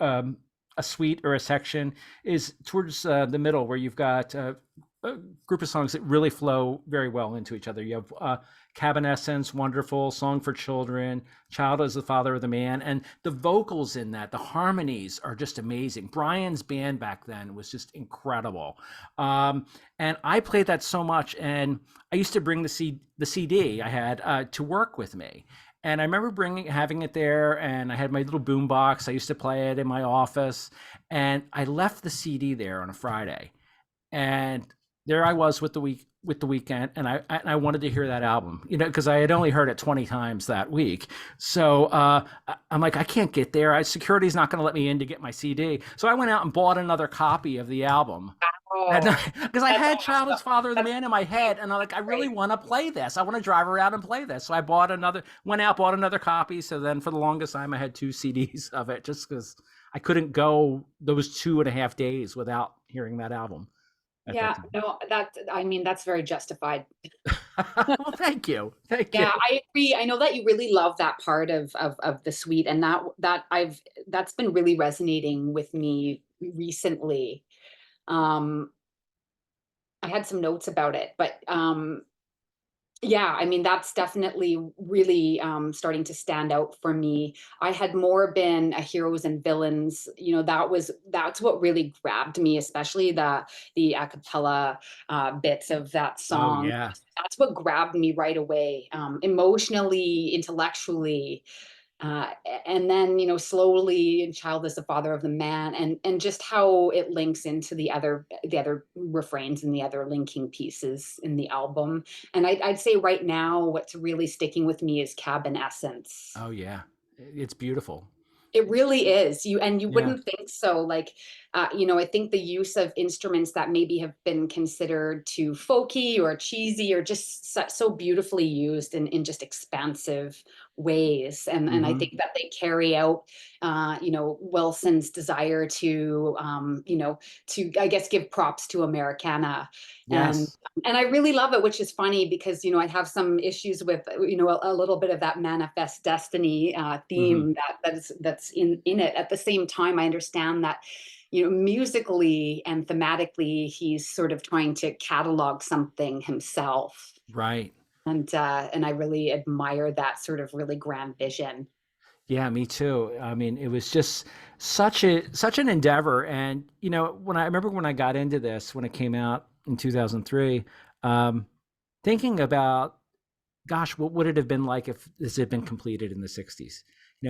a suite or a section, is towards the middle where you've got a group of songs that really flow very well into each other. You have Cabin Essence, wonderful, Song for Children, Child is the Father of the Man, and the vocals in that, the harmonies are just amazing. Brian's band back then was just incredible. Um, and I played that so much, and I used to bring the CD I had to work with me. And I remember having it there, and I had my little boom box. I used to play it in my office, and I left the CD there on a Friday, and there I was with the weekend, and I wanted to hear that album, because I had only heard it 20 times that week. So I'm like, I can't get there. Security's not going to let me in to get my CD. So I went out and bought another copy of the album. Oh, Because I that's had Childish awesome. Father of the That's Man in my head, and I'm like, I really great. want to play this. I want to drive around and play this. So I went out, bought another copy. So then for the longest time, I had two CDs of it, just because I couldn't go those 2.5 days without hearing that album at that Yeah, time. no, I mean, that's very justified. Well, thank you. Thank you. Yeah, I agree. I know that you really love that part of the suite, and that's been really resonating with me recently. Um, I had some notes about it, but yeah, I mean, that's definitely really starting to stand out for me. I had more been a heroes and villains. That's what really grabbed me, especially the a cappella bits of that Oh, song. yeah. That's what grabbed me right away, emotionally, intellectually, and then slowly, and child is the father of the man, and just how it links into the other refrains and the other linking pieces in the album. And I'd say right now what's really sticking with me is Cabin Essence. Oh, yeah. It's beautiful. It really is. You Yeah. wouldn't think so. Like, I think the use of instruments that maybe have been considered too folky or cheesy or just so beautifully used in just expansive ways. And I Hmm. think that they carry out, Wilson's desire to, I guess, give props to Americana. And Yes. and I really love it, which is funny because I have some issues with a little bit of that manifest destiny Hmm. theme that's in it. At the same time, I understand that musically and thematically, he's sort of trying to catalog something himself, Right. and I really admire that sort of really grand vision. Yeah, me too. I mean, it was just such an endeavor. And when I remember when I got into this, when it came out in 2003, um, thinking about, gosh, what would it have been like if this had been completed in the 60s?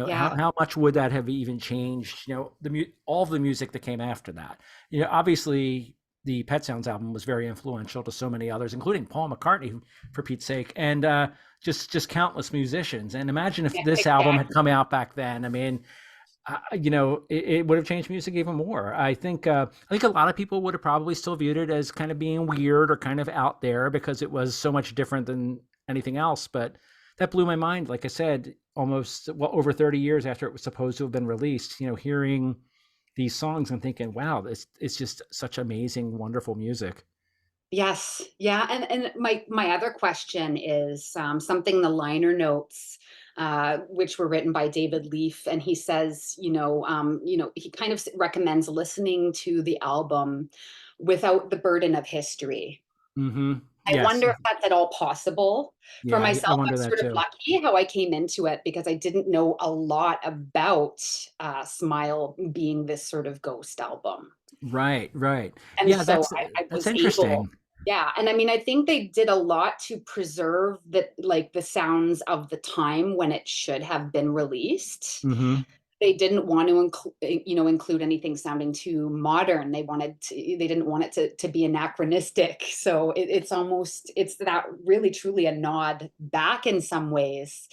Yeah, How much would that have even changed, all of the music that came after that? Obviously the Pet Sounds album was very influential to so many others, including Paul McCartney, for Pete's sake, and just countless musicians. And imagine if yeah, this album had exactly. come out back then. I mean, it would have changed music even more. I think a lot of people would have probably still viewed it as kind of being weird or kind of out there because it was so much different than anything else. But that blew my mind. Like I said, almost over 30 years after it was supposed to have been released, hearing these songs and thinking, wow, this it's just such amazing, wonderful music. Yes, yeah, and my other question is something in the liner notes, which were written by David Leaf, and he says, he kind of recommends listening to the album without the burden of history. Hmm. I Yes. wonder if that's at all possible. For Yeah, I myself, I'm wonder that sort of too. lucky how I came into it because I didn't know a lot about Smile being this sort of ghost album. Right, right. And Yeah, so I that's was able, interesting. yeah, and I mean, I think they did a lot to preserve the sounds of the time when it should have been released. Hmm. They didn't want to include anything sounding too modern. They didn't want it to be anachronistic. So it's that really truly a nod back in some ways.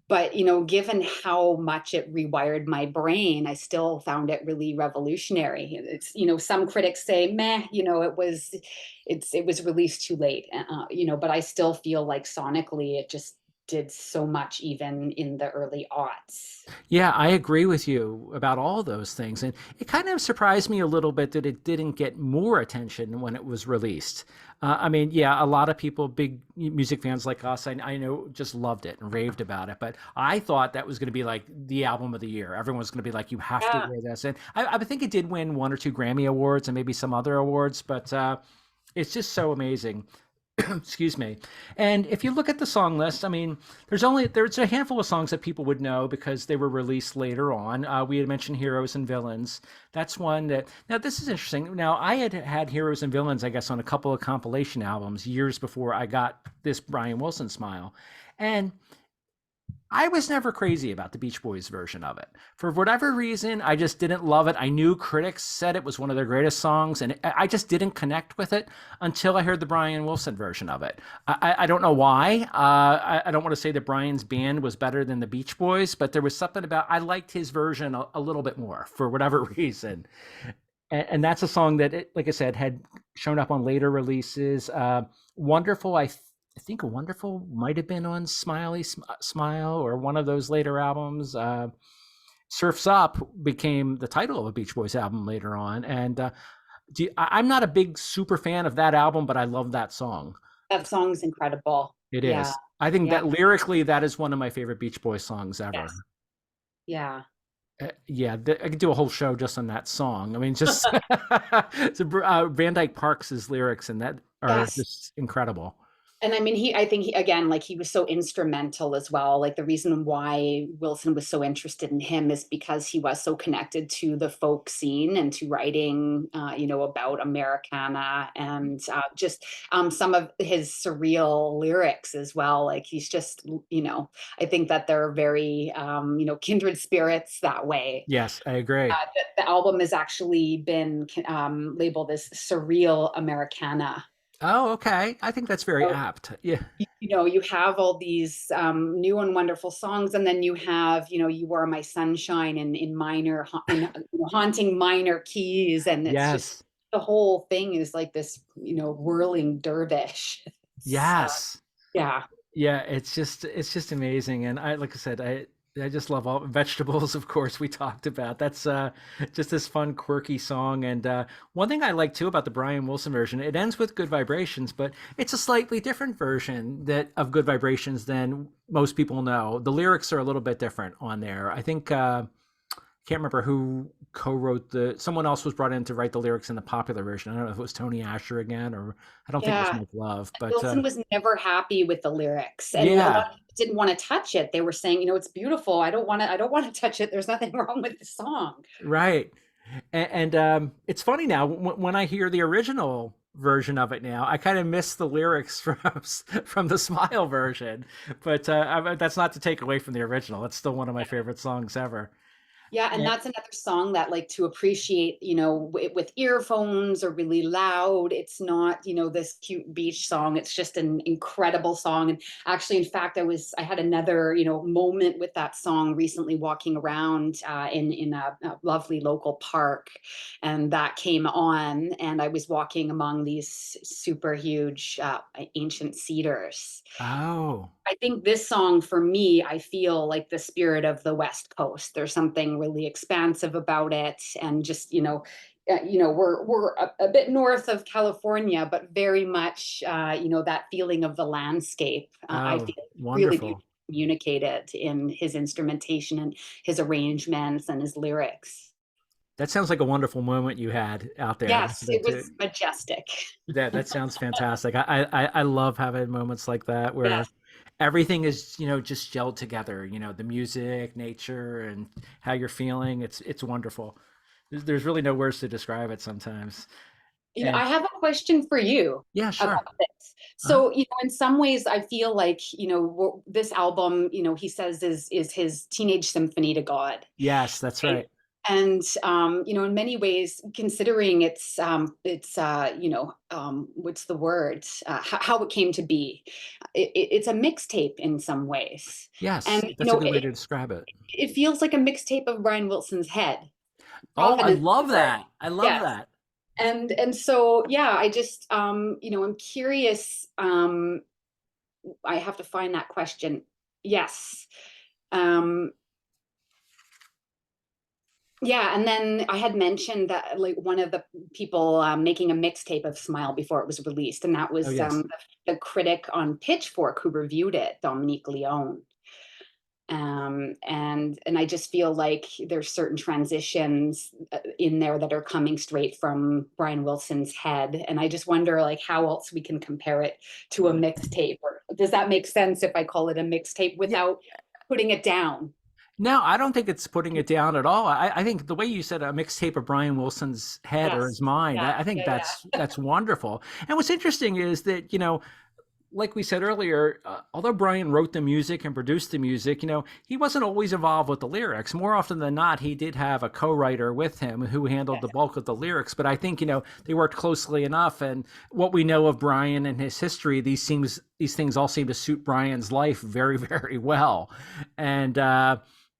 But given how much it rewired my brain, I still found it really revolutionary. It's some critics say, meh, it was released too late, but I still feel like sonically it just did so much even in the early aughts. Yeah, I agree with you about all those things. And it kind of surprised me a little bit that it didn't get more attention when it was released. I mean, yeah, a lot of people, big music fans like us, I know, just loved it and raved about it. But I thought that was going to be like the album of the year. Everyone was going to be like, you have to Yeah. hear this. And I think it did win one or two Grammy Awards and maybe some other awards. But It's just so amazing. Excuse me. And if you look at the song list, I mean, there's a handful of songs that people would know because they were released later on. We had mentioned Heroes and Villains. That's one that now this is interesting. Now I had Heroes and Villains, I guess, on a couple of compilation albums years before I got this Brian Wilson Smile, and I was never crazy about the Beach Boys version of it. For whatever reason, I just didn't love it. I knew critics said it was one of their greatest songs, and I just didn't connect with it until I heard the Brian Wilson version of it. I don't know why. I don't want to say that Brian's band was better than the Beach Boys, but there was something about I liked his version a little bit more for whatever reason. And that's a song that, like I said, had shown up on later releases. Wonderful, I think Wonderful might have been on Smile or one of those later albums. Surf's Up became the title of a Beach Boys album later on. And I'm not a big super fan of that album, but I love that song. That song's incredible. It Yeah. is. I think Yeah. that lyrically, that is one of my favorite Beach Boys songs ever. Yes. Yeah. Yeah, I could do a whole show just on that song. I mean, just Van Dyke Parks' lyrics and that are Yes. just incredible. And I mean, I think again, like he was so instrumental as well. Like the reason why Wilson was so interested in him is because he was so connected to the folk scene and to writing, about Americana and just some of his surreal lyrics as well. Like he's just, I think that they're very, kindred spirits that way. Yes, I agree. The album has actually been labeled as surreal Americana. Oh, okay. I think that's very apt. Yeah. You have all these new and wonderful songs, and then you have, You Are My Sunshine in minor, haunting minor keys. And it's just Yes. the whole thing is like this, whirling dervish. Yes. Yeah. Yeah, it's just amazing. And like I said, I just love all vegetables, of course, we talked about. That's just this fun, quirky song. And one thing I like too about the Brian Wilson version, it ends with Good Vibrations, but it's a slightly different version that of Good Vibrations than most people know. The lyrics are a little bit different on there. I think can't remember who co-wrote someone else was brought in to write the lyrics in the popular version. I don't know if it was Tony Asher again, or I don't think it was Yeah. Mike Love, but Wilson was never happy with the lyrics, and a yeah, lot of people didn't want to touch it. They were saying, it's beautiful. I don't want to touch it. There's nothing wrong with the song. right. And it's funny now when I hear the original version of it now, I kind of miss the lyrics from the Smile version, but that's not to take away from the original. It's still one of my favorite songs ever. Yeah, and Yeah. that's another song that, like, to appreciate, with earphones or really loud. It's not, this cute beach song. It's just an incredible song. And actually, in fact, I had another, moment with that song recently walking around in a lovely local park, and that came on, and I was walking among these super huge ancient cedars. Oh, I think this song for me, I feel like the spirit of the West Coast. There's something really expansive about it, and just we're a bit north of California, but very much that feeling of the landscape. I oh, feel really wonderful. beautifully communicated in his instrumentation and his arrangements and his lyrics. That sounds like a wonderful moment you had out there. Yes, it was majestic. That sounds fantastic. I love having moments like that where Yes. everything is just gelled together. The music, nature, and how you're feeling. It's wonderful. There's really no words to describe it sometimes. I And have a question for you yeah, about sure. this. Uh-huh. So, in some ways, I feel like, this album, he says is his teenage symphony to God. Yes, that's Right? right. And in many ways, considering what's the word? How it came to be, it's a mixtape in some ways, Yes, and that's a good way to describe it. it feels like a mixtape of Brian Wilson's head. Oh, I Often is the love word. that. I love Yes. that. And so, yeah, I just I'm curious. I have to find that question. Yes. um yeah, and then I had mentioned that, like, one of the people making a mixtape of Smile before it was released, and that Oh, was yes. the critic on Pitchfork who reviewed it, Dominique Leone. And I just feel like there's certain transitions in there that are coming straight from Brian Wilson's head, and I just wonder like how else we can compare it to a mixtape, or does that make sense if I call it a mixtape Yeah. without putting it down? No, I don't think it's putting it down at all. I think the way you said a mixtape of Brian Wilson's head or Yes. his mind, Yeah. I think Yeah. Yeah. that's wonderful. And what's interesting is that, like we said earlier, although Brian wrote the music and produced the music, he wasn't always involved with the lyrics. More often than not, he did have a co-writer with him who handled Yes. the bulk of the lyrics. But I think, they worked closely enough. And what we know of Brian and his history, these things all seem to suit Brian's life very, very well. And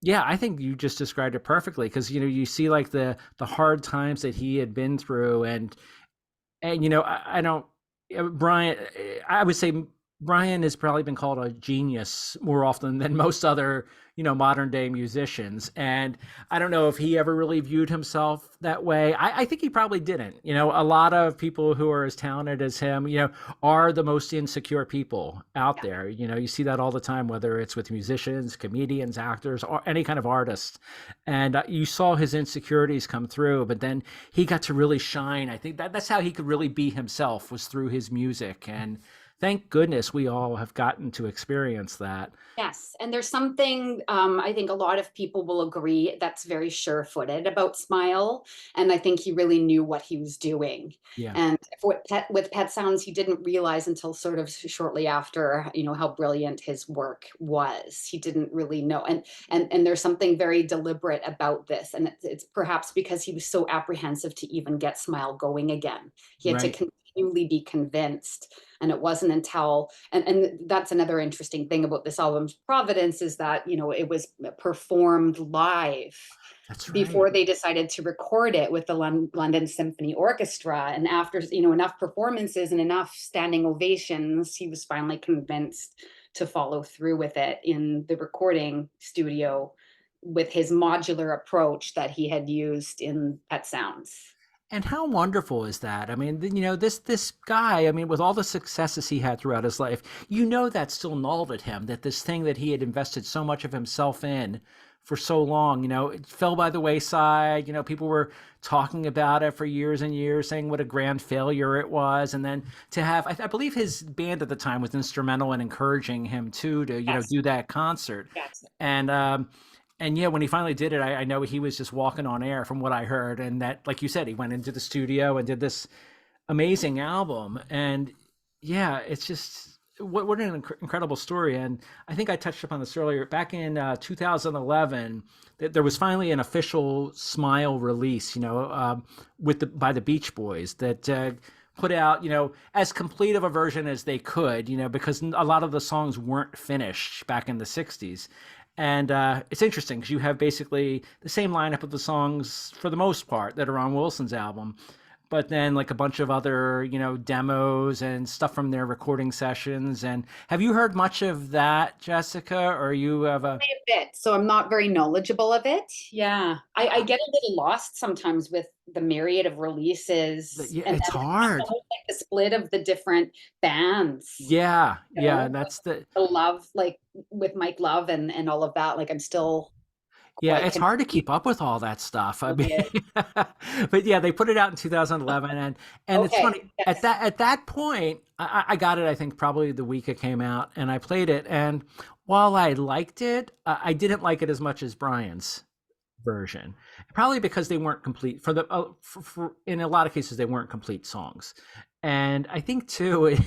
yeah, I think you just described it perfectly because you see like the hard times that he had been through, and I don't Brian, I would say Brian has probably been called a genius more often than most other, modern day musicians. And I don't know if he ever really viewed himself that way. I think he probably didn't. A lot of people who are as talented as him, are the most insecure people out Yeah. there. You see that all the time, whether it's with musicians, comedians, actors, or any kind of artist. And you saw his insecurities come through, but then he got to really shine. I think that's how he could really be himself, was through his music. And thank goodness we all have gotten to experience that. Yes, and there's something I think a lot of people will agree that's very sure-footed about Smile, and I think he really knew what he was doing. Yeah, And with Pet Sounds, he didn't realize until sort of shortly after, how brilliant his work was. He didn't really know, and there's something very deliberate about this, and it's perhaps because he was so apprehensive to even get Smile going again. He had to right. continually be convinced, and it wasn't until and that's another interesting thing about this album's Providence is that it was performed live That's right. before they decided to record it with the London Symphony Orchestra. And after enough performances and enough standing ovations, he was finally convinced to follow through with it in the recording studio with his modular approach that he had used in Pet Sounds. And how wonderful is that? I mean, this guy, I mean, with all the successes he had throughout his life, that still gnawed at him, that this thing that he had invested so much of himself in for so long, it fell by the wayside. People were talking about it for years and years, saying what a grand failure it was. And then to have, I believe his band at the time was instrumental in encouraging him too, to, Yes. do that concert. Yes. And, and yeah, when he finally did it, I know he was just walking on air from what I heard. And that, like you said, he went into the studio and did this amazing album. And yeah, it's just what an incredible story. And I think I touched upon this earlier. Back in 2011, that there was finally an official Smile release, by the Beach Boys that put out, as complete of a version as they could, because a lot of the songs weren't finished back in the 60s. And it's interesting because you have basically the same lineup of the songs for the most part that are on Wilson's album, but then like a bunch of other, demos and stuff from their recording sessions. And have you heard much of that, Jessica? Or you have a A bit, so I'm not very knowledgeable of it. Yeah, I get a little lost sometimes with the myriad of releases, yeah, and it's hard. almost like the split of the different bands. Yeah, You yeah, know, and that's the the Love, like with Mike Love and all of that. Like I'm still yeah, quite it's hard to confused keep up with all that stuff. I with mean, it. but yeah, they put it out in 2011, and it's Okay, funny yes, at that point, I got it. I think probably the week it came out, and I played it. And while I liked it, I didn't like it as much as Brian's version, probably because they weren't complete for the in a lot of cases they weren't complete songs, and I think too.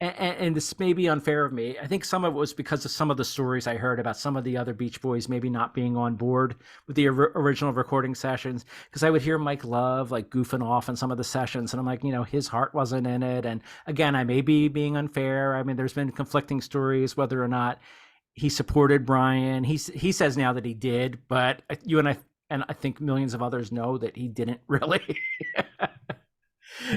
And this may be unfair of me. I think some of it was because of some of the stories I heard about some of the other Beach Boys maybe not being on board with the original recording sessions. Because I would hear Mike Love like goofing off in some of the sessions, and I'm like, his heart wasn't in it. And again, I may be being unfair. I mean, there's been conflicting stories whether or not he supported Brian. He says now that he did, but you and I think millions of others know that he didn't really.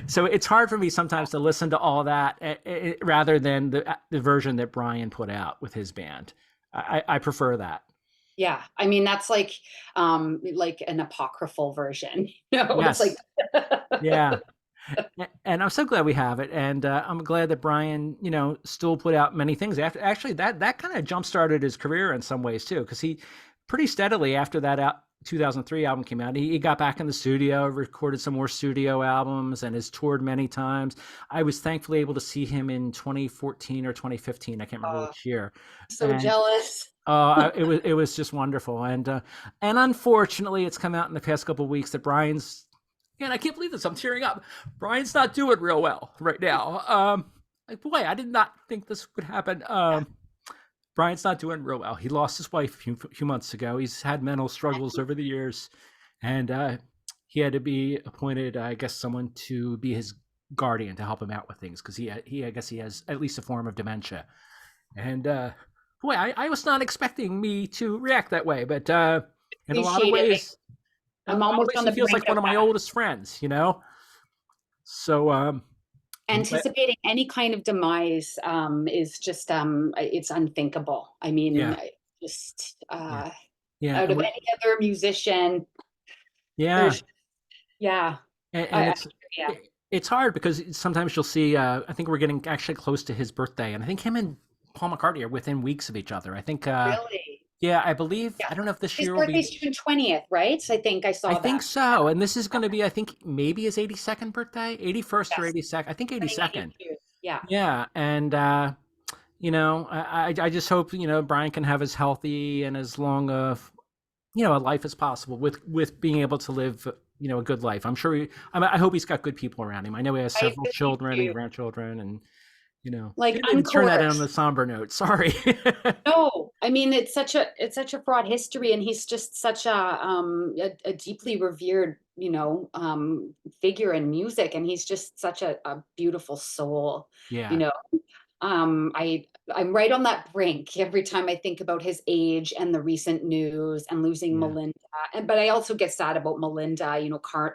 So it's hard for me sometimes to listen to all that rather than the version that Brian put out with his band. I prefer that. yeah. I mean that's like an apocryphal version. It's like Yes. Yeah. And I'm so glad we have it, and I'm glad that Brian, still put out many things after. Actually, that kind of jump started his career in some ways too, because he pretty steadily after that 2003 album came out, he got back in the studio, recorded some more studio albums, and has toured many times. I was thankfully able to see him in 2014 or 2015. I can't remember Oh, which year, so and jealous. it was just wonderful. And unfortunately, it's come out in the past couple of weeks that Brian's, and I can't believe this. I'm tearing up. Brian's not doing real well right now. Like, boy, I did not think this would happen. Brian's not doing real well. He lost his wife a few months ago. He's had mental struggles over the years, and he had to be appointed, I guess, someone to be his guardian to help him out with things because I guess he has at least a form of dementia. And boy, I was not expecting me to react that way, but in a lot of Appreciate it. ways, I'm almost on he the feels brink like one of of my that. oldest friends. So I'm glad, Anticipating any kind of demise is just it's unthinkable. I mean, yeah, just yeah, yeah, out and of we're any other musician, yeah, there's yeah, and I yeah, it's hard because sometimes you'll see. I think we're getting actually close to his birthday, and I think him and Paul McCartney are within weeks of each other. I think, really. yeah, I believe. Yeah. I don't know if this His year will be. birthday's June 20th, right? I think I I saw think that. so, and this is going to be, I think, maybe his 82nd birthday, 81st or Yes, 82nd. I think turning 82nd. 82. Yeah. Yeah, and I just hope Brian can have as healthy and as long of a life as possible with being able to live a good life. I'm sure. I hope he's got good people around him. I know he has I several really children and do. grandchildren, and Like didn't mean to turn that in on Uncourse. the somber note. Sorry. No, I mean it's such a broad history, and he's just such a deeply revered, figure in music, and he's just such a beautiful soul, you Yeah. know. I'm right on that brink every time I think about his age and the recent news and losing Yeah. Melinda. And but I also get sad about Melinda.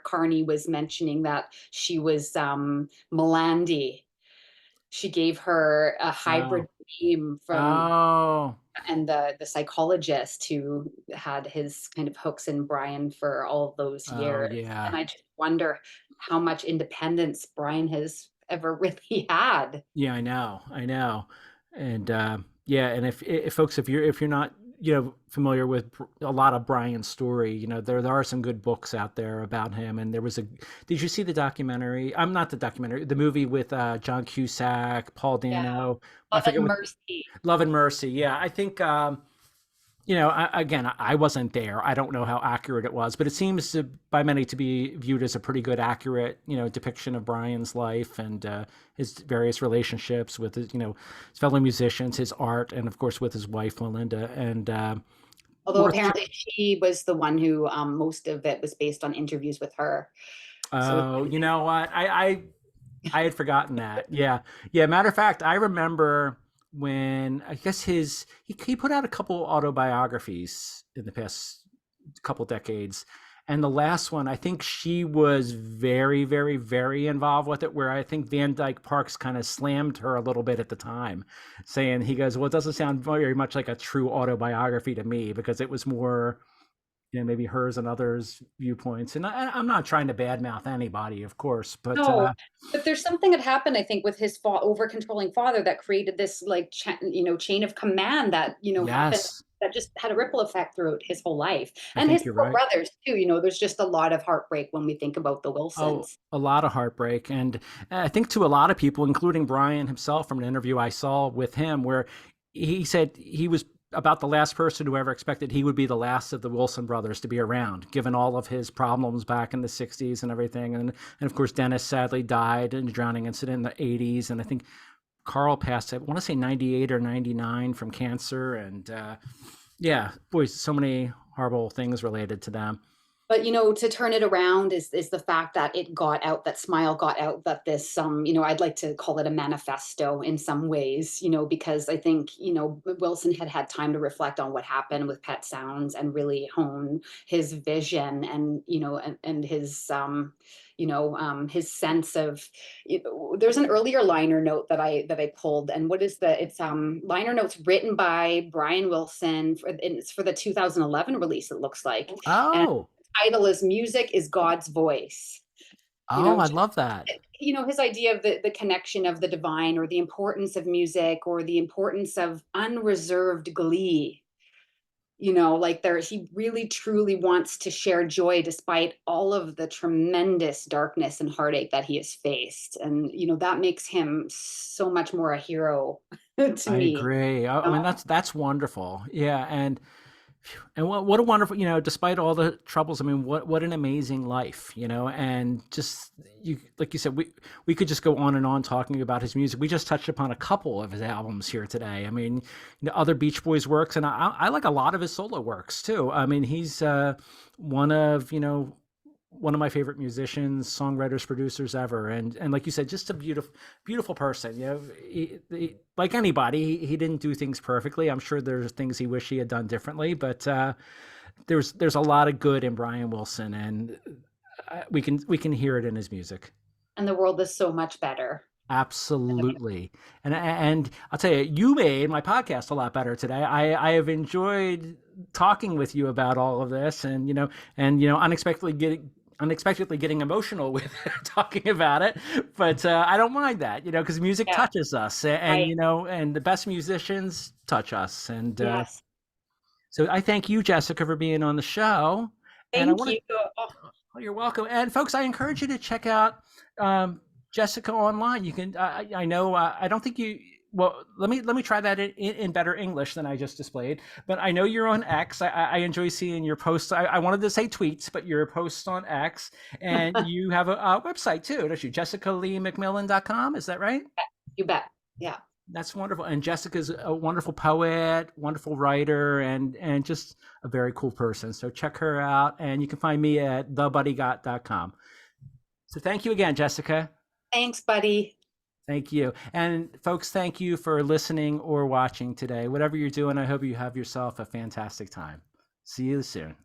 Carney was mentioning that she was Melandy. She gave her a Oh. hybrid name from Oh. and the psychologist who had his kind of hooks in Brian for all of those Oh. years. Yeah. And I just wonder how much independence Brian has ever really had. Yeah, I know, I know, and yeah, and if folks, if you're not familiar with a lot of Brian's story, there are some good books out there about him, and there was a. Did you see the documentary? I'm not the documentary, the movie with John Cusack, Paul Yeah. Dano. I Love forget and what. mercy. Love and Mercy. Yeah, I think again, I wasn't there. I don't know how accurate it was, but it seems by many to be viewed as a pretty good, accurate, depiction of Brian's life and his various relationships with his fellow musicians, his art, and of course with his wife Melinda. And Although worth. apparently she was the one who most of it was based on interviews with her. So Oh, you know what? I had forgotten that. Yeah, yeah. Matter of fact, I remember when I guess he put out a couple autobiographies in the past couple decades, and the last one I think she was very, very, very involved with it. Where I think Van Dyke Parks kind of slammed her a little bit at the time, saying he goes, "Well, it doesn't sound very much like a true autobiography to me because it was more." Maybe hers and others' viewpoints, and I'm not trying to badmouth anybody, of course, but no, but there's something that happened, I think, with his over controlling father that created this like chain of command that happened yes, that just had a ripple effect throughout his whole life I and think his you're four right. brothers too. There's just a lot of heartbreak when we think about the Oh, Wilsons. a lot of heartbreak. And I think to a lot of people, including Brian himself from an interview I saw with him, where he said he was about the last person who ever expected he would be the last of the Wilson brothers to be around, given all of his problems back in the 60s and everything. And of course, Dennis sadly died in a drowning incident in the 80s. And I think Carl passed, I want to say 98 or 99 from cancer. And yeah, boy, so many horrible things related to them. But to turn it around is the fact that it got out, that Smile got out, that this I'd like to call it a manifesto in some ways, because I think Wilson had had time to reflect on what happened with Pet Sounds and really hone his vision and and his sense of there's an earlier liner note that I pulled, and what is it's liner notes written by Brian Wilson it's for the 2011 release, it looks like. And Oh, title is Music is God's Voice. You Oh, know, I love that. his idea of the connection of the divine, or the importance of music, or the importance of unreserved glee. Like, he really truly wants to share joy despite all of the tremendous darkness and heartache that he has faced. And that makes him so much more a hero to I me. agree. I mean, that's wonderful. Yeah, and what a wonderful, despite all the troubles, I mean, what an amazing life, and just you like you said, we could just go on and on talking about his music. We just touched upon a couple of his albums here today. I mean, other Beach Boys works, and I like a lot of his solo works too. I mean, he's one of one of my favorite musicians, songwriters, producers ever, and like you said, just a beautiful person. Like anybody, he didn't do things perfectly. I'm sure there's things he wish he had done differently, but there's a lot of good in Brian Wilson, and we can hear it in his music. And the world is so much better. Absolutely. And I'll tell you, you made my podcast a lot better today. I have enjoyed talking with you about all of this, and unexpectedly getting emotional with talking about it, but I don't mind that, because music Yeah, touches us, and right. and the best musicians touch us, and Yes. so I thank you, Jessica, for being on the show, and I Thank want to. you. Oh, Oh, you're welcome. And folks, I encourage you to check out Jessica online. You can. I know. I don't think you. Well, let me try that in better English than I just displayed. But I know you're on X. I enjoy seeing your posts. I wanted to say tweets, but your posts on X, and you have a website too, don't you? JessicaLeeMcMillan.com. Is that right? you bet. Yeah. That's wonderful. And Jessica's a wonderful poet, wonderful writer, and just a very cool person. So check her out, and you can find me at thebuddygott.com. So thank you again, Jessica. Thanks, buddy. Thank you. And folks, thank you for listening or watching today. Whatever you're doing, I hope you have yourself a fantastic time. See you soon.